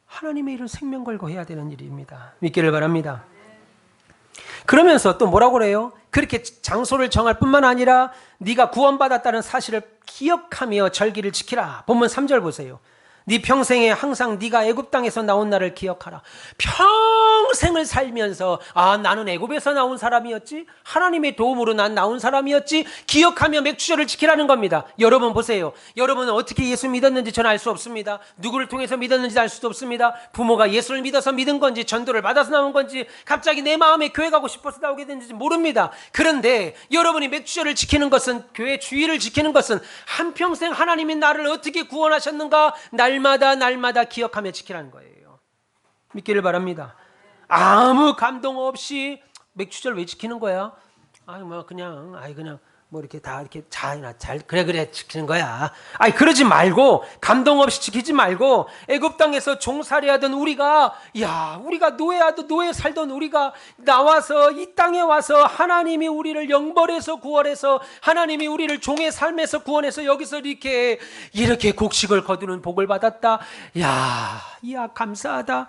하나님의 일은 생명 걸고 해야 되는 일입니다. 믿기를 바랍니다. 그러면서 또 뭐라고 그래요? 그렇게 장소를 정할 뿐만 아니라 네가 구원받았다는 사실을 기억하며 절기를 지키라. 본문 3절 보세요. 네 평생에 항상 네가 애굽 땅에서 나온 날을 기억하라. 평생을 살면서 아, 나는 애굽에서 나온 사람이었지, 하나님의 도움으로 난 나온 사람이었지, 기억하며 맥주절을 지키라는 겁니다. 여러분 보세요. 여러분은 어떻게 예수 믿었는지 저는 알 수 없습니다. 누구를 통해서 믿었는지 알 수도 없습니다. 부모가 예수를 믿어서 믿은 건지, 전도를 받아서 나온 건지, 갑자기 내 마음에 교회 가고 싶어서 나오게 됐는지 모릅니다. 그런데 여러분이 맥주절을 지키는 것은, 교회 주의를 지키는 것은 한평생 하나님이 나를 어떻게 구원하셨는가 날마다 기억하며 지키라는 거예요. 믿기를 바랍니다. 아무 감동 없이 맥주절 왜 지키는 거야? 그냥 뭐 이렇게 다 이렇게 잘 그래 지키는 거야. 그러지 말고, 감동 없이 지키지 말고, 애굽 땅에서 종살이하던 우리가 노예하던 노예 살던 우리가 나와서 이 땅에 와서 하나님이 우리를 영벌에서 구원해서, 하나님이 우리를 종의 삶에서 구원해서 여기서 이렇게 곡식을 거두는 복을 받았다. 이야 감사하다.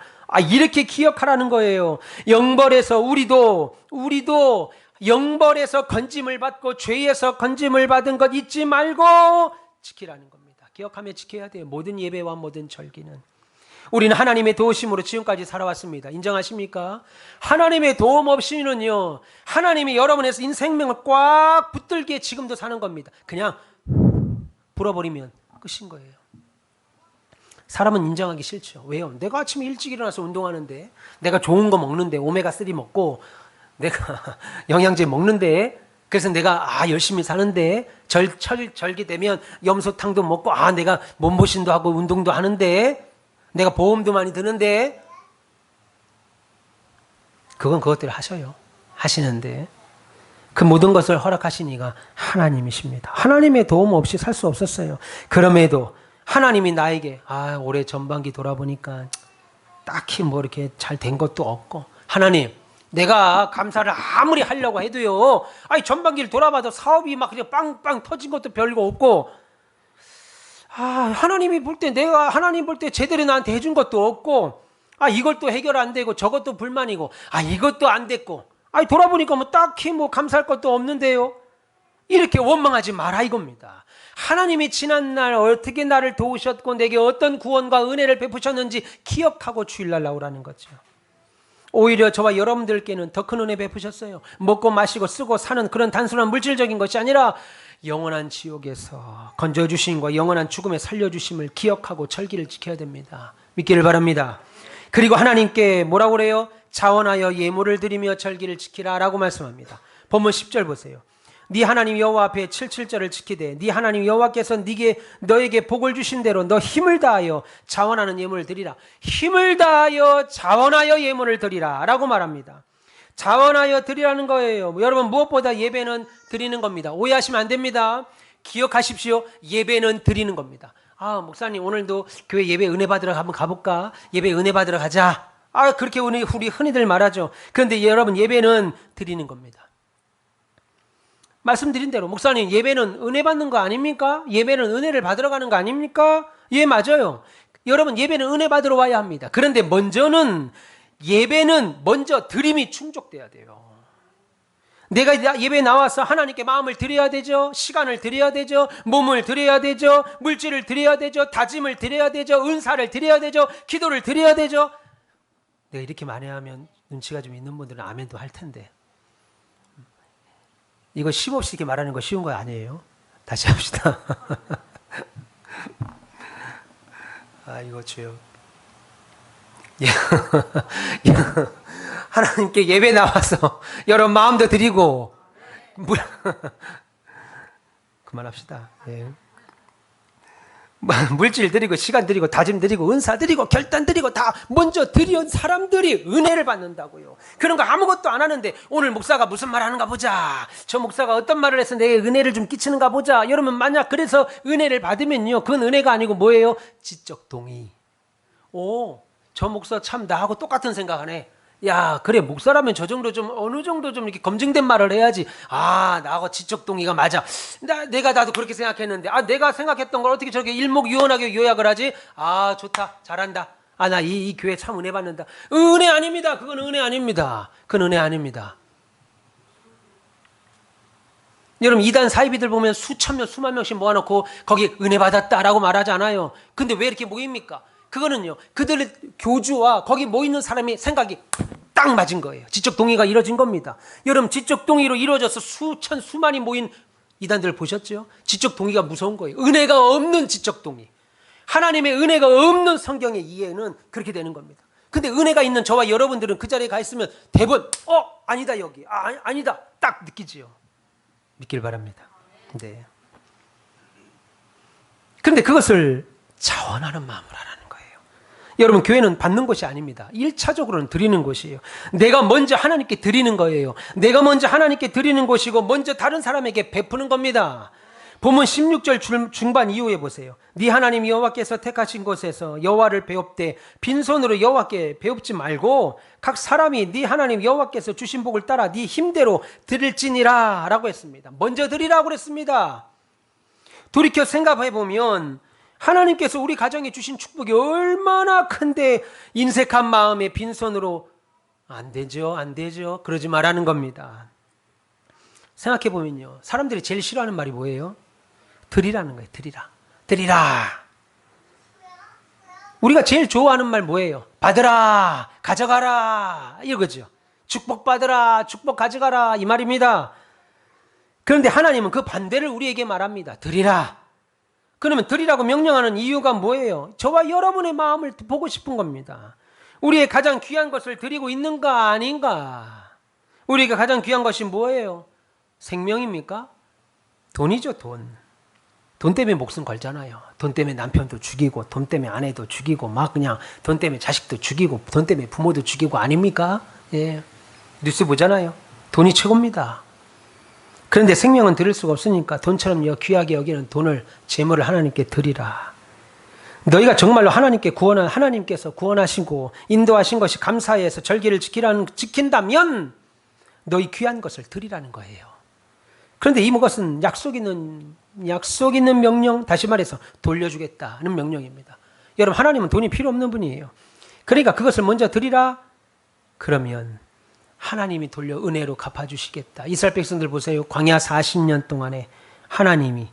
이렇게 기억하라는 거예요. 영벌에서 우리도 영벌에서 건짐을 받고 죄에서 건짐을 받은 것 잊지 말고 지키라는 겁니다. 기억하며 지켜야 돼요. 모든 예배와 모든 절기는. 우리는 하나님의 도우심으로 지금까지 살아왔습니다. 인정하십니까? 하나님의 도움 없이는요, 하나님이 여러분에서 인생명을 꽉 붙들게 지금도 사는 겁니다. 그냥 불어버리면 끝인 거예요. 사람은 인정하기 싫죠. 왜요? 내가 아침에 일찍 일어나서 운동하는데, 내가 좋은 거 먹는데, 오메가3 먹고, 내가 영양제 먹는데, 그래서 내가 열심히 사는데, 절기 되면 염소탕도 먹고, 내가 몸보신도 하고 운동도 하는데, 내가 보험도 많이 드는데, 그건 그것대로 하시는데, 그 모든 것을 허락하신 이가 하나님이십니다. 하나님의 도움 없이 살 수 없었어요. 그럼에도 하나님이 나에게 올해 전반기 돌아보니까 딱히 뭐 이렇게 잘 된 것도 없고, 하나님 내가 감사를 아무리 하려고 해도요, 전반기를 돌아봐도 사업이 막 그냥 빵빵 터진 것도 별거 없고, 하나님이 볼 때, 내가 하나님 볼 때 제대로 나한테 해준 것도 없고, 이것도 해결 안 되고, 저것도 불만이고, 이것도 안 됐고, 돌아보니까 뭐 딱히 뭐 감사할 것도 없는데요. 이렇게 원망하지 마라 이겁니다. 하나님이 지난날 어떻게 나를 도우셨고 내게 어떤 구원과 은혜를 베푸셨는지 기억하고 주일날 나오라는 거죠. 오히려 저와 여러분들께는 더 큰 은혜 베푸셨어요. 먹고 마시고 쓰고 사는 그런 단순한 물질적인 것이 아니라 영원한 지옥에서 건져주심과 영원한 죽음에 살려주심을 기억하고 절기를 지켜야 됩니다. 믿기를 바랍니다. 그리고 하나님께 뭐라고 그래요? 자원하여 예물을 드리며 절기를 지키라 라고 말씀합니다. 본문 10절 보세요. 네 하나님 여호와 앞에 77절을 지키되 네 하나님 여호와께서 너에게 복을 주신 대로 너 힘을 다하여 자원하는 예물을 드리라. 힘을 다하여 자원하여 예물을 드리라 라고 말합니다. 자원하여 드리라는 거예요. 여러분, 무엇보다 예배는 드리는 겁니다. 오해하시면 안 됩니다. 기억하십시오. 예배는 드리는 겁니다. 목사님 오늘도 교회 예배 은혜 받으러 한번 가볼까? 예배 은혜 받으러 가자. 그렇게 우리 흔히들 말하죠. 그런데 여러분, 예배는 드리는 겁니다. 말씀드린 대로 목사님 예배는 은혜 받는 거 아닙니까? 예배는 은혜를 받으러 가는 거 아닙니까? 예, 맞아요. 여러분, 예배는 은혜 받으러 와야 합니다. 그런데 예배는 먼저 드림이 충족돼야 돼요. 내가 예배에 나와서 하나님께 마음을 드려야 되죠. 시간을 드려야 되죠. 몸을 드려야 되죠. 물질을 드려야 되죠. 다짐을 드려야 되죠. 은사를 드려야 되죠. 기도를 드려야 되죠. 내가 이렇게 많이 하면 눈치가 좀 있는 분들은 아멘도 할 텐데, 이거 쉼없이 이렇게 말하는 거 쉬운 거 아니에요. 다시 합시다. 이거 주여. 하나님께 예배 나와서 여러분 마음도 드리고 그만합시다. 예. 물질 드리고 시간 드리고 다짐 드리고 은사 드리고 결단 드리고 다 먼저 드린 사람들이 은혜를 받는다고요. 그런 거 아무것도 안 하는데 오늘 목사가 무슨 말 하는가 보자, 저 목사가 어떤 말을 해서 내게 은혜를 좀 끼치는가 보자. 여러분, 만약 그래서 은혜를 받으면요, 그건 은혜가 아니고 뭐예요? 지적 동의. 저 목사 참 나하고 똑같은 생각하네. 야, 그래, 목사라면 저 정도 좀 어느 정도 좀 이렇게 검증된 말을 해야지. 나하고 지적 동의가 맞아. 나도 그렇게 생각했는데, 내가 생각했던 걸 어떻게 저렇게 일목요연하게 요약을 하지? 좋다, 잘한다. 나 이 교회 참 은혜 받는다. 은혜 아닙니다. 그건 은혜 아닙니다. 그건 은혜 아닙니다. 여러분, 이단 사이비들 보면 수천 명, 수만 명씩 모아놓고 거기 은혜 받았다라고 말하지 않아요. 근데 왜 이렇게 모입니까? 그거는요, 그들의 교주와 거기 모이는 사람의 생각이 딱 맞은 거예요. 지적 동의가 이루어진 겁니다. 여러분, 지적 동의로 이루어져서 수천, 수만이 모인 이단들 보셨죠? 지적 동의가 무서운 거예요. 은혜가 없는 지적 동의. 하나님의 은혜가 없는 성경의 이해는 그렇게 되는 겁니다. 근데 은혜가 있는 저와 여러분들은 그 자리에 가 있으면 대부분 아니다, 여기. 아니다. 딱 느끼지요. 믿길 바랍니다. 네. 그런데 그것을 자원하는 마음으로 하라는 거예요. 여러분, 교회는 받는 것이 아닙니다. 1차적으로는 드리는 것이에요. 내가 먼저 하나님께 드리는 거예요. 내가 먼저 하나님께 드리는 것이고 먼저 다른 사람에게 베푸는 겁니다. 본문 16절 중반 이후에 보세요. 네 하나님 여호와께서 택하신 곳에서 여호와를 배웁되 빈손으로 여호와께 배웁지 말고 각 사람이 네 하나님 여호와께서 주신 복을 따라 네 힘대로 드릴지니라 라고 했습니다. 먼저 드리라고 그랬습니다. 돌이켜 생각해 보면 하나님께서 우리 가정에 주신 축복이 얼마나 큰데 인색한 마음에 빈손으로 안 되죠, 그러지 말라는 겁니다. 생각해 보면요, 사람들이 제일 싫어하는 말이 뭐예요? 드리라는 거예요. 드리라. 우리가 제일 좋아하는 말 뭐예요? 받으라, 가져가라, 이거죠. 축복 받으라, 축복 가져가라, 이 말입니다. 그런데 하나님은 그 반대를 우리에게 말합니다. 드리라. 그러면 드리라고 명령하는 이유가 뭐예요? 저와 여러분의 마음을 보고 싶은 겁니다. 우리의 가장 귀한 것을 드리고 있는가 아닌가? 우리가 가장 귀한 것이 뭐예요? 생명입니까? 돈이죠, 돈. 돈 때문에 목숨 걸잖아요. 돈 때문에 남편도 죽이고, 돈 때문에 아내도 죽이고, 막 그냥 돈 때문에 자식도 죽이고, 돈 때문에 부모도 죽이고 아닙니까? 예. 뉴스 보잖아요. 돈이 최고입니다. 그런데 생명은 드릴 수가 없으니까 돈처럼 귀하게 여기는 돈을, 재물을 하나님께 드리라. 너희가 정말로 하나님께서 구원하시고 인도하신 것이 감사해서 절기를 지킨다면 너희 귀한 것을 드리라는 거예요. 그런데 이것은 약속 있는 명령, 다시 말해서 돌려주겠다는 명령입니다. 여러분, 하나님은 돈이 필요 없는 분이에요. 그러니까 그것을 먼저 드리라. 그러면 하나님이 돌려 은혜로 갚아주시겠다. 이스라엘 백성들 보세요. 광야 40년 동안에 하나님이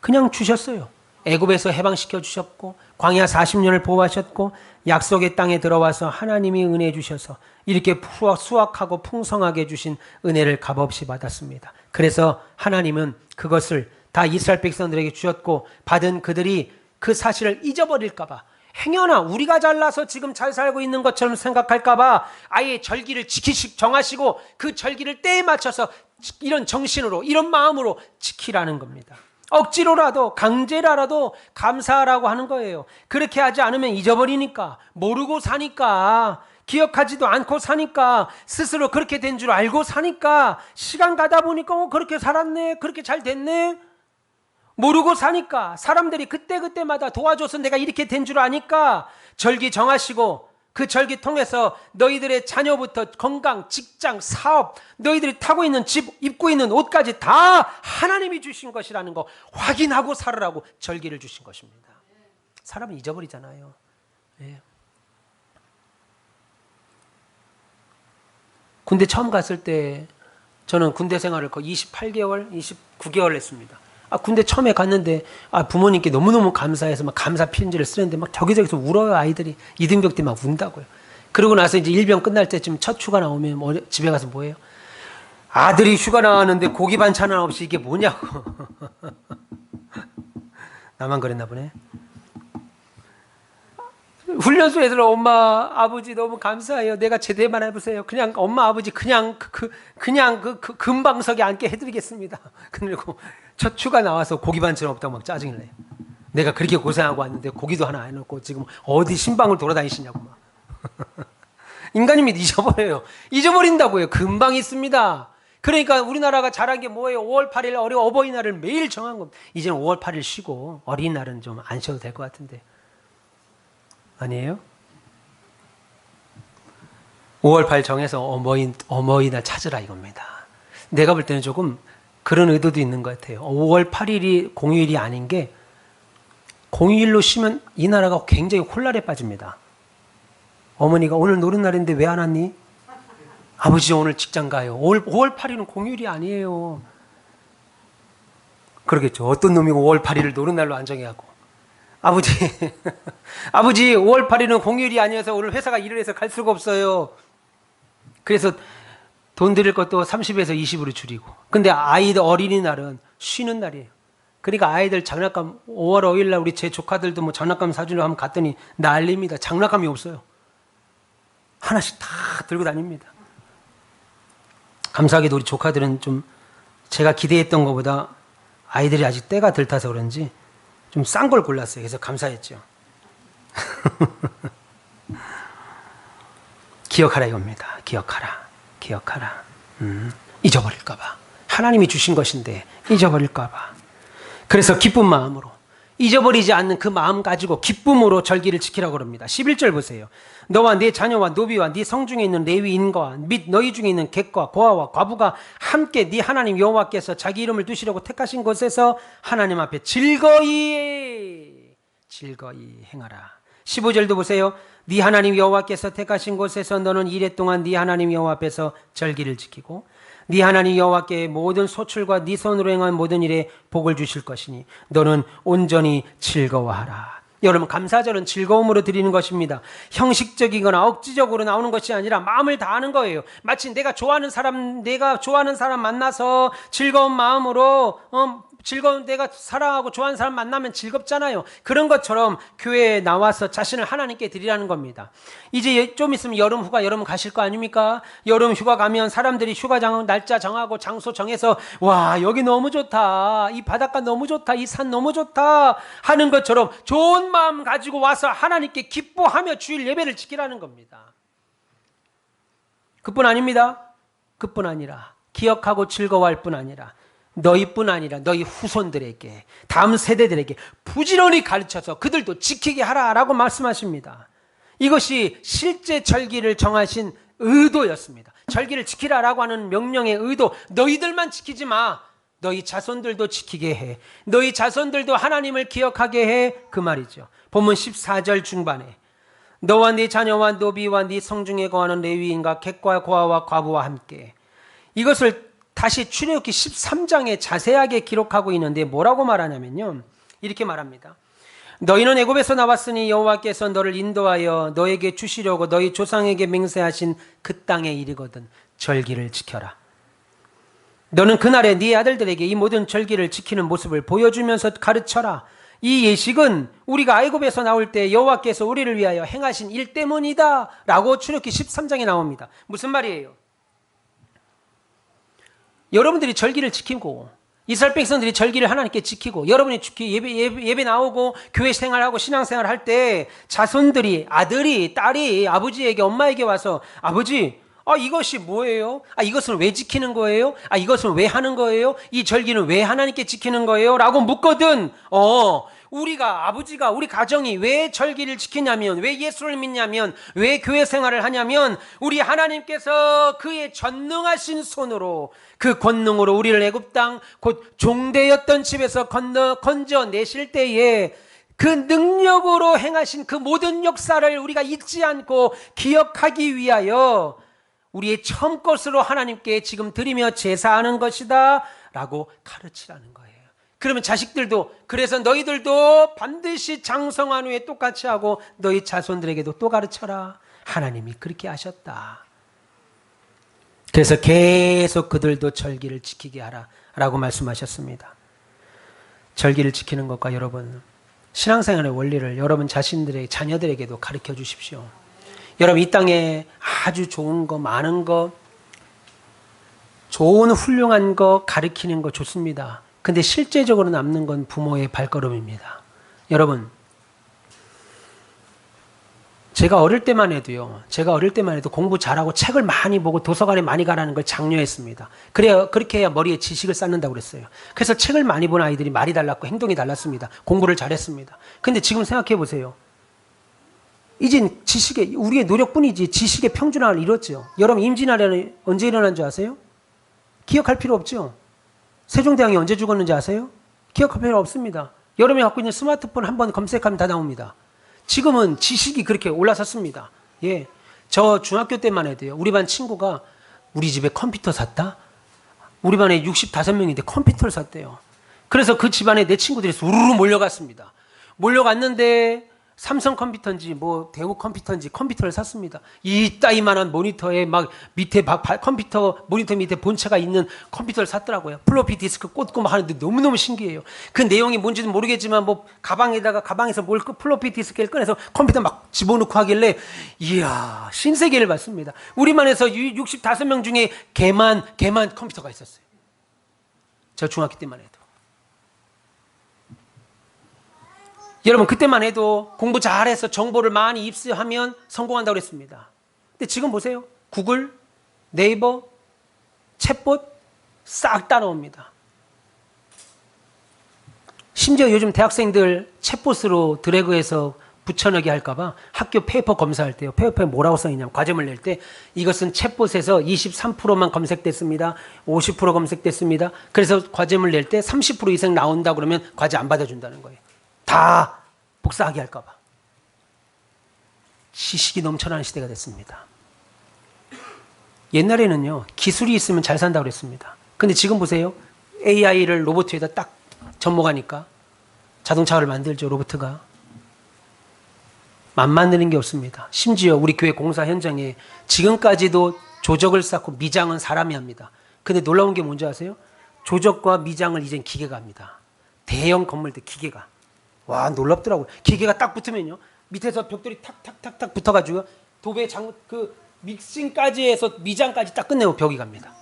그냥 주셨어요. 애굽에서 해방시켜 주셨고, 광야 40년을 보호하셨고, 약속의 땅에 들어와서 하나님이 은혜 주셔서 이렇게 수확하고 풍성하게 주신 은혜를 값없이 받았습니다. 그래서 하나님은 그것을 다 이스라엘 백성들에게 주셨고, 받은 그들이 그 사실을 잊어버릴까 봐, 행여나 우리가 잘나서 지금 잘 살고 있는 것처럼 생각할까봐 아예 절기를 정하시고 그 절기를 때에 맞춰서 이런 정신으로, 이런 마음으로 지키라는 겁니다. 억지로라도, 강제라도 감사하라고 하는 거예요. 그렇게 하지 않으면 잊어버리니까, 모르고 사니까, 기억하지도 않고 사니까, 스스로 그렇게 된 줄 알고 사니까, 시간 가다 보니까 그렇게 살았네, 그렇게 잘 됐네. 모르고 사니까, 사람들이 그때그때마다 도와줘서 내가 이렇게 된 줄 아니까 절기 정하시고 그 절기 통해서 너희들의 자녀부터 건강, 직장, 사업, 너희들이 타고 있는 집, 입고 있는 옷까지 다 하나님이 주신 것이라는 거 확인하고 살으라고 절기를 주신 것입니다. 사람은 잊어버리잖아요. 예. 군대 처음 갔을 때 저는 군대 생활을 거의 28개월, 29개월 했습니다. 군대 처음에 갔는데 부모님께 너무너무 감사해서 막 감사 편지를 쓰는데 막 저기저기서 울어요. 아이들이 이등병 때 막 운다고요. 그러고 나서 이제 일병 끝날 때쯤 첫 휴가 나오면 집에 가서 뭐예요? 아들이 휴가 나왔는데 고기 반찬 하나 없이 이게 뭐냐고. 나만 그랬나 보네. 훈련소에서 엄마 아버지 너무 감사해요. 내가 제대만 해보세요. 그냥 엄마 아버지 그냥 금방석에 앉게 해드리겠습니다. 그리고 첫 휴가 나와서 고기 반찬 없다고 막 짜증을 내요. 내가 그렇게 고생하고 왔는데 고기도 하나 안 해놓고 지금 어디 신방을 돌아다니시냐고 막. 인간이면 잊어버려요. 잊어버린다고요. 금방 있습니다. 그러니까 우리나라가 잘한 게 뭐예요? 5월 8일 어버이날을 매일 정한 겁니다. 이제는 5월 8일 쉬고 어린이날은 좀 안 쉬어도 될 것 같은데. 아니에요? 5월 8일 정해서 어머니날 찾으라 이겁니다. 내가 볼 때는 조금 그런 의도도 있는 것 같아요. 5월 8일이 공휴일이 아닌 게 공휴일로 쉬면 이 나라가 굉장히 혼란에 빠집니다. 어머니가 오늘 노는 날인데 왜 안 왔니? 아버지 오늘 직장 가요. 5월 8일은 공휴일이 아니에요. 그러겠죠. 어떤 놈이 5월 8일을 노는 날로 안 정해갖고 아버지 5월 8일은 공휴일이 아니어서 오늘 회사가 일을 해서 갈 수가 없어요. 그래서 돈 드릴 것도 30에서 20으로 줄이고. 근데 아이들 어린이날은 쉬는 날이에요. 그러니까 아이들 장난감 5월 5일 날 우리 제 조카들도 뭐 장난감 사주려고 하면 갔더니 난립니다. 장난감이 없어요. 하나씩 다 들고 다닙니다. 감사하게도 우리 조카들은 좀 제가 기대했던 것보다 아이들이 아직 때가 덜 타서 그런지 좀 싼 걸 골랐어요. 그래서 감사했죠. 기억하라 이겁니다. 기억하라. 잊어버릴까봐. 하나님이 주신 것인데 잊어버릴까봐. 그래서 기쁜 마음으로, 잊어버리지 않는 그 마음 가지고 기쁨으로 절기를 지키라고 그럽니다. 11절 보세요. 너와 네 자녀와 노비와 네 성중에 있는 레위인과 및 너희 중에 있는 객과 고아와 과부가 함께 네 하나님 여호와께서 자기 이름을 두시려고 택하신 곳에서 하나님 앞에 즐거이 행하라. 15절도 보세요. 네 하나님 여호와께서 택하신 곳에서 너는 이래 동안 네 하나님 여호와 앞에서 절기를 지키고 네 하나님 여호와께 모든 소출과 네 손으로 행한 모든 일에 복을 주실 것이니 너는 온전히 즐거워하라. 여러분, 감사절은 즐거움으로 드리는 것입니다. 형식적이거나 억지적으로 나오는 것이 아니라 마음을 다하는 거예요. 마치 내가 좋아하는 사람 만나서 즐거운 마음으로 내가 사랑하고 좋아하는 사람 만나면 즐겁잖아요. 그런 것처럼 교회에 나와서 자신을 하나님께 드리라는 겁니다. 이제 좀 있으면 여름 휴가 가실 거 아닙니까? 여름 휴가 가면 사람들이 휴가 날짜 정하고 장소 정해서 와 여기 너무 좋다, 이 바닷가 너무 좋다, 이 산 너무 좋다 하는 것처럼 좋은 마음 가지고 와서 하나님께 기뻐하며 주일 예배를 지키라는 겁니다. 그뿐 아닙니다. 그뿐 아니라 기억하고 즐거워할 뿐 아니라 너희뿐 아니라 너희 후손들에게, 다음 세대들에게 부지런히 가르쳐서 그들도 지키게 하라라고 말씀하십니다. 이것이 실제 절기를 정하신 의도였습니다. 절기를 지키라라고 하는 명령의 의도, 너희들만 지키지 마, 너희 자손들도 지키게 해, 너희 자손들도 하나님을 기억하게 해, 그 말이죠. 본문 14절 중반에 너와 네 자녀와 노비와 네 성중에 거하는 레위인과 객과 고아와 과부와 함께, 이것을 다시 출애굽기 13장에 자세하게 기록하고 있는데 뭐라고 말하냐면요, 이렇게 말합니다. 너희는 애굽에서 나왔으니 여호와께서 너를 인도하여 너에게 주시려고 너희 조상에게 맹세하신 그 땅에 이르거든 절기를 지켜라. 너는 그날에 네 아들들에게 이 모든 절기를 지키는 모습을 보여주면서 가르쳐라. 이 예식은 우리가 애굽에서 나올 때 여호와께서 우리를 위하여 행하신 일 때문이다 라고 출애굽기 13장에 나옵니다. 무슨 말이에요? 여러분들이 절기를 지키고 이스라엘 백성들이 절기를 하나님께 지키고 여러분이 예배 나오고 교회 생활하고 신앙생활 할 때 자손들이 아들이 딸이 아버지에게 엄마에게 와서 아버지 이것이 뭐예요? 이것은 왜 지키는 거예요? 이것은 왜 하는 거예요? 이 절기는 왜 하나님께 지키는 거예요? 라고 묻거든. 우리가 아버지가 우리 가정이 왜 절기를 지키냐면 왜 예수를 믿냐면 왜 교회 생활을 하냐면 우리 하나님께서 그의 전능하신 손으로 그 권능으로 우리를 애굽 땅 곧 종되었던 집에서 건져내실 때에 그 능력으로 행하신 그 모든 역사를 우리가 잊지 않고 기억하기 위하여 우리의 처음 것으로 하나님께 지금 드리며 제사하는 것이다 라고 가르치라는 거예요. 그러면 자식들도 그래서 너희들도 반드시 장성한 후에 똑같이 하고 너희 자손들에게도 또 가르쳐라. 하나님이 그렇게 하셨다. 그래서 계속 그들도 절기를 지키게 하라 라고 말씀하셨습니다. 절기를 지키는 것과 여러분 신앙생활의 원리를 여러분 자신들의 자녀들에게도 가르쳐 주십시오. 여러분 이 땅에 아주 좋은 거 많은 거 좋은 훌륭한 거 가르치는 거 좋습니다. 근데 실제적으로 남는 건 부모의 발걸음입니다. 여러분 제가 어릴 때만 해도 공부 잘하고 책을 많이 보고 도서관에 많이 가라는 걸 장려했습니다. 그렇게 해야 머리에 지식을 쌓는다고 그랬어요. 그래서 책을 많이 본 아이들이 말이 달랐고 행동이 달랐습니다. 공부를 잘했습니다. 근데 지금 생각해 보세요. 이젠 우리의 노력뿐이지 지식의 평준화를 이뤘죠. 여러분 임진왜란이 언제 일어난 줄 아세요? 기억할 필요 없죠. 세종대왕이 언제 죽었는지 아세요? 기억할 필요 없습니다. 여러분이 갖고 있는 스마트폰 한번 검색하면 다 나옵니다. 지금은 지식이 그렇게 올라섰습니다. 예, 저 중학교 때만 해도요. 우리 반 친구가 우리 집에 컴퓨터 샀다? 우리 반에 65명인데 컴퓨터를 샀대요. 그래서 그 집안에 내 친구들이 우르르 몰려갔습니다. 몰려갔는데 삼성 컴퓨터인지 대우 컴퓨터인지 컴퓨터를 샀습니다. 이따이만한 모니터에 막 밑에 컴퓨터 모니터 밑에 본체가 있는 컴퓨터를 샀더라고요. 플로피 디스크 꽂고 막 하는데 너무너무 신기해요. 그 내용이 뭔지는 모르겠지만 가방에서 플로피 디스크를 꺼내서 컴퓨터 막 집어넣고 하길래 이야 신세계를 봤습니다. 우리만에서 65명 중에 걔만 컴퓨터가 있었어요. 저 중학교 때만 해도. 여러분 그때만 해도 공부 잘해서 정보를 많이 입수하면 성공한다고 그랬습니다. 근데 지금 보세요. 구글, 네이버, 챗봇 싹 다 나옵니다. 심지어 요즘 대학생들 챗봇으로 드래그해서 붙여넣기 할까봐 학교 페이퍼 검사할 때요. 페이퍼에 뭐라고 써있냐면 과제물 낼 때 이것은 챗봇에서 23%만 검색됐습니다. 50% 검색됐습니다. 그래서 과제물 낼 때 30% 이상 나온다 그러면 과제 안 받아준다는 거예요. 다 복사하게 할까봐. 지식이 넘쳐나는 시대가 됐습니다. 옛날에는요 기술이 있으면 잘 산다고 그랬습니다. 근데 지금 보세요. AI를 로봇에다 딱 접목하니까 자동차를 만들죠. 로봇가 만드는 게 없습니다. 심지어 우리 교회 공사 현장에 지금까지도 조적을 쌓고 미장은 사람이 합니다. 근데 놀라운 게 뭔지 아세요? 조적과 미장을 이젠 기계가 합니다. 대형 건물들 기계가. 와 놀랍더라고요. 기계가 딱 붙으면요 밑에서 벽돌이 탁탁탁탁 붙어가지고 도배 믹싱까지 해서 미장까지 딱 끝내고 벽이 갑니다.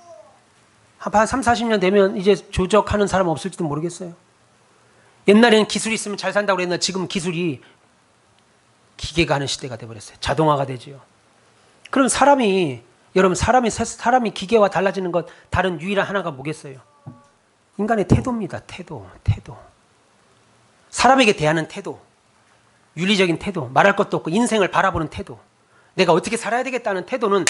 한 3, 40년 되면 이제 조적하는 사람 없을지도 모르겠어요. 옛날에는 기술이 있으면 잘 산다고 그랬는데 지금 기술이 기계가 하는 시대가 돼버렸어요. 자동화가 되지요. 그럼 사람이 기계와 달라지는 것 다른 유일한 하나가 뭐겠어요? 인간의 태도입니다. 태도. 사람에게 대하는 태도, 윤리적인 태도, 말할 것도 없고 인생을 바라보는 태도, 내가 어떻게 살아야 되겠다는 태도는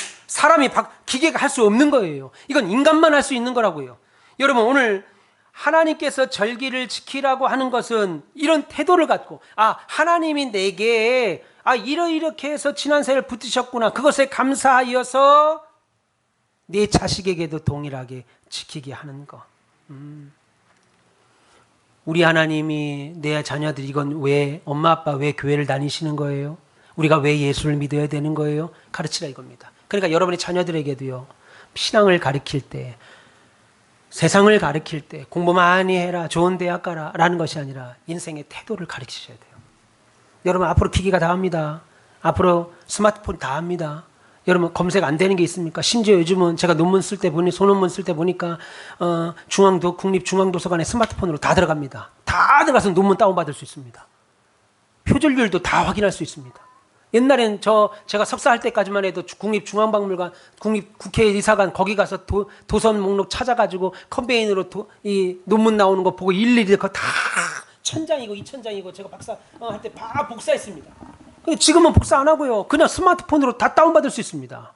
기계가 할 수 없는 거예요. 이건 인간만 할 수 있는 거라고요. 여러분 오늘 하나님께서 절기를 지키라고 하는 것은 이런 태도를 갖고 하나님이 내게 이렇게 해서 지난 세를 붙이셨구나. 그것에 감사하여서 내 자식에게도 동일하게 지키게 하는 거. 우리 하나님이 내 자녀들 이건 왜 엄마 아빠 왜 교회를 다니시는 거예요? 우리가 왜 예수를 믿어야 되는 거예요? 가르치라 이겁니다. 그러니까 여러분의 자녀들에게도요. 신앙을 가르칠 때 세상을 가르칠 때 공부 많이 해라, 좋은 대학 가라 라는 것이 아니라 인생의 태도를 가르치셔야 돼요. 여러분 앞으로 기기가 다 합니다. 앞으로 스마트폰 다 합니다. 여러분 검색 안 되는 게 있습니까? 심지어 요즘은 제가 논문 쓸 때 보니 소논문 쓸 때 보니까 국립중앙도서관에 스마트폰으로 다 들어갑니다. 다 들어가서 논문 다운받을 수 있습니다. 표절률도 다 확인할 수 있습니다. 옛날엔 제가 석사할 때까지만 해도 국립중앙박물관, 국회의사관 거기 가서 도선 목록 찾아가지고 컨베인으로 이 논문 나오는 거 보고 일일이 그거 다 1000장이고 2000장이고 제가 박사 할 때 다 복사했습니다. 근데 지금은 복사 안 하고요. 그냥 스마트폰으로 다 다운받을 수 있습니다.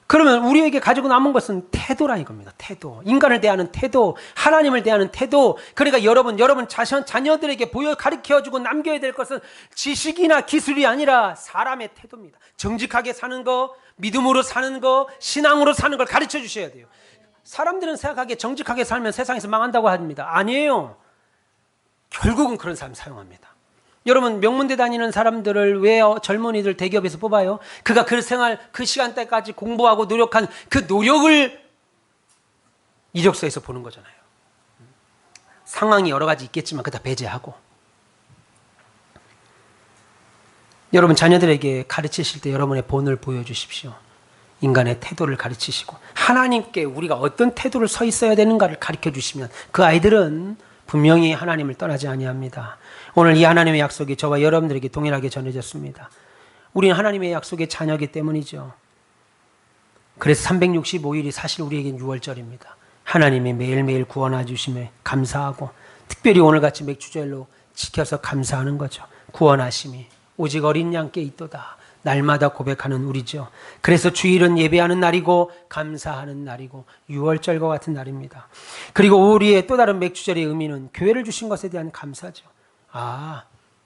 그러면 우리에게 가지고 남은 것은 태도라 이겁니다. 태도. 인간을 대하는 태도, 하나님을 대하는 태도. 그러니까 여러분 자녀들에게 가르쳐주고 남겨야 될 것은 지식이나 기술이 아니라 사람의 태도입니다. 정직하게 사는 거, 믿음으로 사는 거, 신앙으로 사는 걸 가르쳐 주셔야 돼요. 사람들은 생각하기에 정직하게 살면 세상에서 망한다고 합니다. 아니에요. 결국은 그런 사람 사용합니다. 여러분 명문대 다니는 사람들을 왜 젊은이들 대기업에서 뽑아요? 그가 그 생활 그 시간대까지 공부하고 노력한 그 노력을 이력서에서 보는 거잖아요. 상황이 여러 가지 있겠지만 그다 배제하고. 여러분 자녀들에게 가르치실 때 여러분의 본을 보여주십시오. 인간의 태도를 가르치시고 하나님께 우리가 어떤 태도를 서 있어야 되는가를 가르쳐 주시면 그 아이들은 분명히 하나님을 떠나지 아니합니다. 오늘 이 하나님의 약속이 저와 여러분들에게 동일하게 전해졌습니다. 우리는 하나님의 약속의 자녀이기 때문이죠. 그래서 365일이 사실 우리에겐 6월절입니다. 하나님이 매일매일 구원해 주심에 감사하고 특별히 오늘같이 맥주절로 지켜서 감사하는 거죠. 구원하심이 오직 어린 양께 있도다. 날마다 고백하는 우리죠. 그래서 주일은 예배하는 날이고 감사하는 날이고 6월절과 같은 날입니다. 그리고 우리의 또 다른 맥주절의 의미는 교회를 주신 것에 대한 감사죠.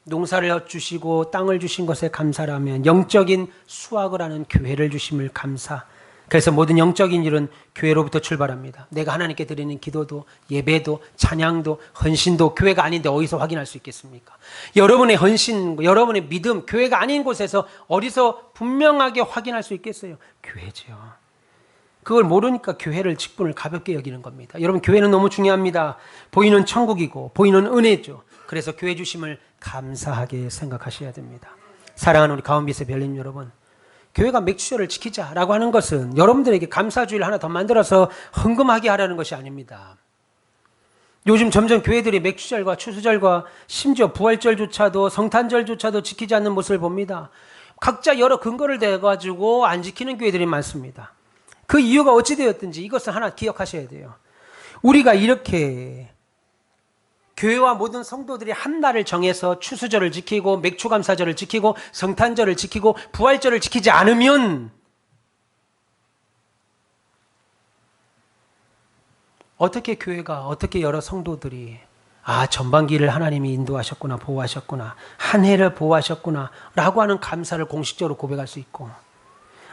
농사를 주시고 땅을 주신 것에 감사라면 영적인 수확을 하는 교회를 주심을 감사. 그래서 모든 영적인 일은 교회로부터 출발합니다. 내가 하나님께 드리는 기도도 예배도 찬양도 헌신도 교회가 아닌데 어디서 확인할 수 있겠습니까? 여러분의 헌신, 여러분의 믿음, 교회가 아닌 곳에서 어디서 분명하게 확인할 수 있겠어요? 교회죠. 그걸 모르니까 교회를 직분을 가볍게 여기는 겁니다. 여러분 교회는 너무 중요합니다. 보이는 천국이고 보이는 은혜죠. 그래서 교회 주심을 감사하게 생각하셔야 됩니다. 사랑하는 우리 가온빛의 별님 여러분, 교회가 맥주절을 지키자라고 하는 것은 여러분들에게 감사주의를 하나 더 만들어서 헌금하게 하라는 것이 아닙니다. 요즘 점점 교회들이 맥주절과 추수절과 심지어 부활절조차도 성탄절조차도 지키지 않는 모습을 봅니다. 각자 여러 근거를 대가지고 안 지키는 교회들이 많습니다. 그 이유가 어찌되었든지 이것을 하나 기억하셔야 돼요. 우리가 이렇게 교회와 모든 성도들이 한 날을 정해서 추수절을 지키고 맥추감사절을 지키고 성탄절을 지키고 부활절을 지키지 않으면 어떻게 교회가, 어떻게 여러 성도들이 전반기를 하나님이 인도하셨구나, 보호하셨구나, 한 해를 보호하셨구나 라고 하는 감사를 공식적으로 고백할 수 있고,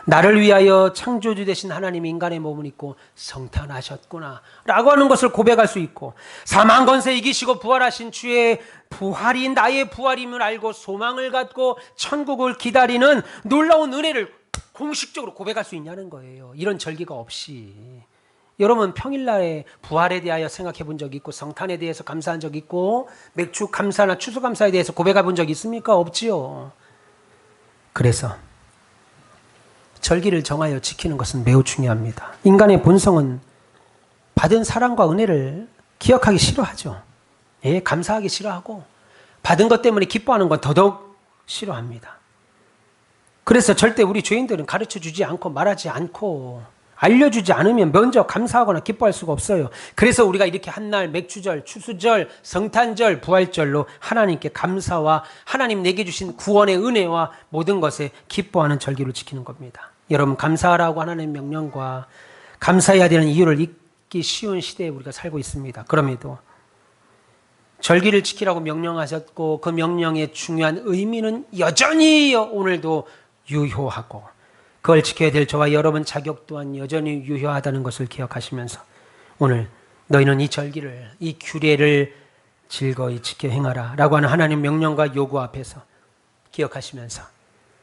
나를 위하여 창조주 되신 하나님이 인간의 몸을 입고 성탄하셨구나 라고 하는 것을 고백할 수 있고, 사망 권세 이기시고 부활하신 주의 부활이 나의 부활임을 알고 소망을 갖고 천국을 기다리는 놀라운 은혜를 공식적으로 고백할 수 있냐는 거예요. 이런 절기가 없이. 여러분 평일날에 부활에 대하여 생각해 본 적이 있고 성탄에 대해서 감사한 적이 있고 맥주 감사나 추수 감사에 대해서 고백해 본 적이 있습니까? 없지요. 그래서 절기를 정하여 지키는 것은 매우 중요합니다. 인간의 본성은 받은 사랑과 은혜를 기억하기 싫어하죠. 감사하기 싫어하고 받은 것 때문에 기뻐하는 건 더더욱 싫어합니다. 그래서 절대 우리 죄인들은 가르쳐 주지 않고 말하지 않고 알려주지 않으면 먼저 감사하거나 기뻐할 수가 없어요. 그래서 우리가 이렇게 한날 맥주절, 추수절, 성탄절, 부활절로 하나님께 감사와 하나님 내게 주신 구원의 은혜와 모든 것에 기뻐하는 절기를 지키는 겁니다. 여러분 감사하라고 하나님의 명령과 감사해야 되는 이유를 잊기 쉬운 시대에 우리가 살고 있습니다. 그럼에도 절기를 지키라고 명령하셨고 그 명령의 중요한 의미는 여전히 오늘도 유효하고 그걸 지켜야 될 저와 여러분 자격 또한 여전히 유효하다는 것을 기억하시면서 오늘 너희는 이 절기를, 이 규례를 즐거이 지켜 행하라 라고 하는 하나님 명령과 요구 앞에서 기억하시면서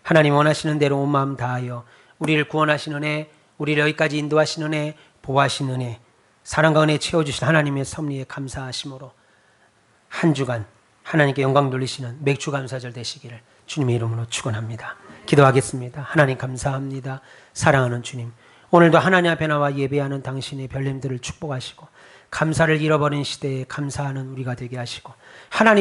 하나님 원하시는 대로 온 마음 다하여 우리를 구원하시는 은혜, 우리를 여기까지 인도하시는 은혜, 보호하시는 은혜, 사랑과 은혜 채워주신 하나님의 섭리에 감사하심으로 한 주간 하나님께 영광 돌리시는 맥주 감사절 되시기를 주님의 이름으로 축원합니다. 기도하겠습니다. 하나님 감사합니다. 사랑하는 주님, 오늘도 하나님 앞에 나와 예배하는 당신의 별님들을 축복하시고 감사를 잃어버린 시대에 감사하는 우리가 되게 하시고 하나님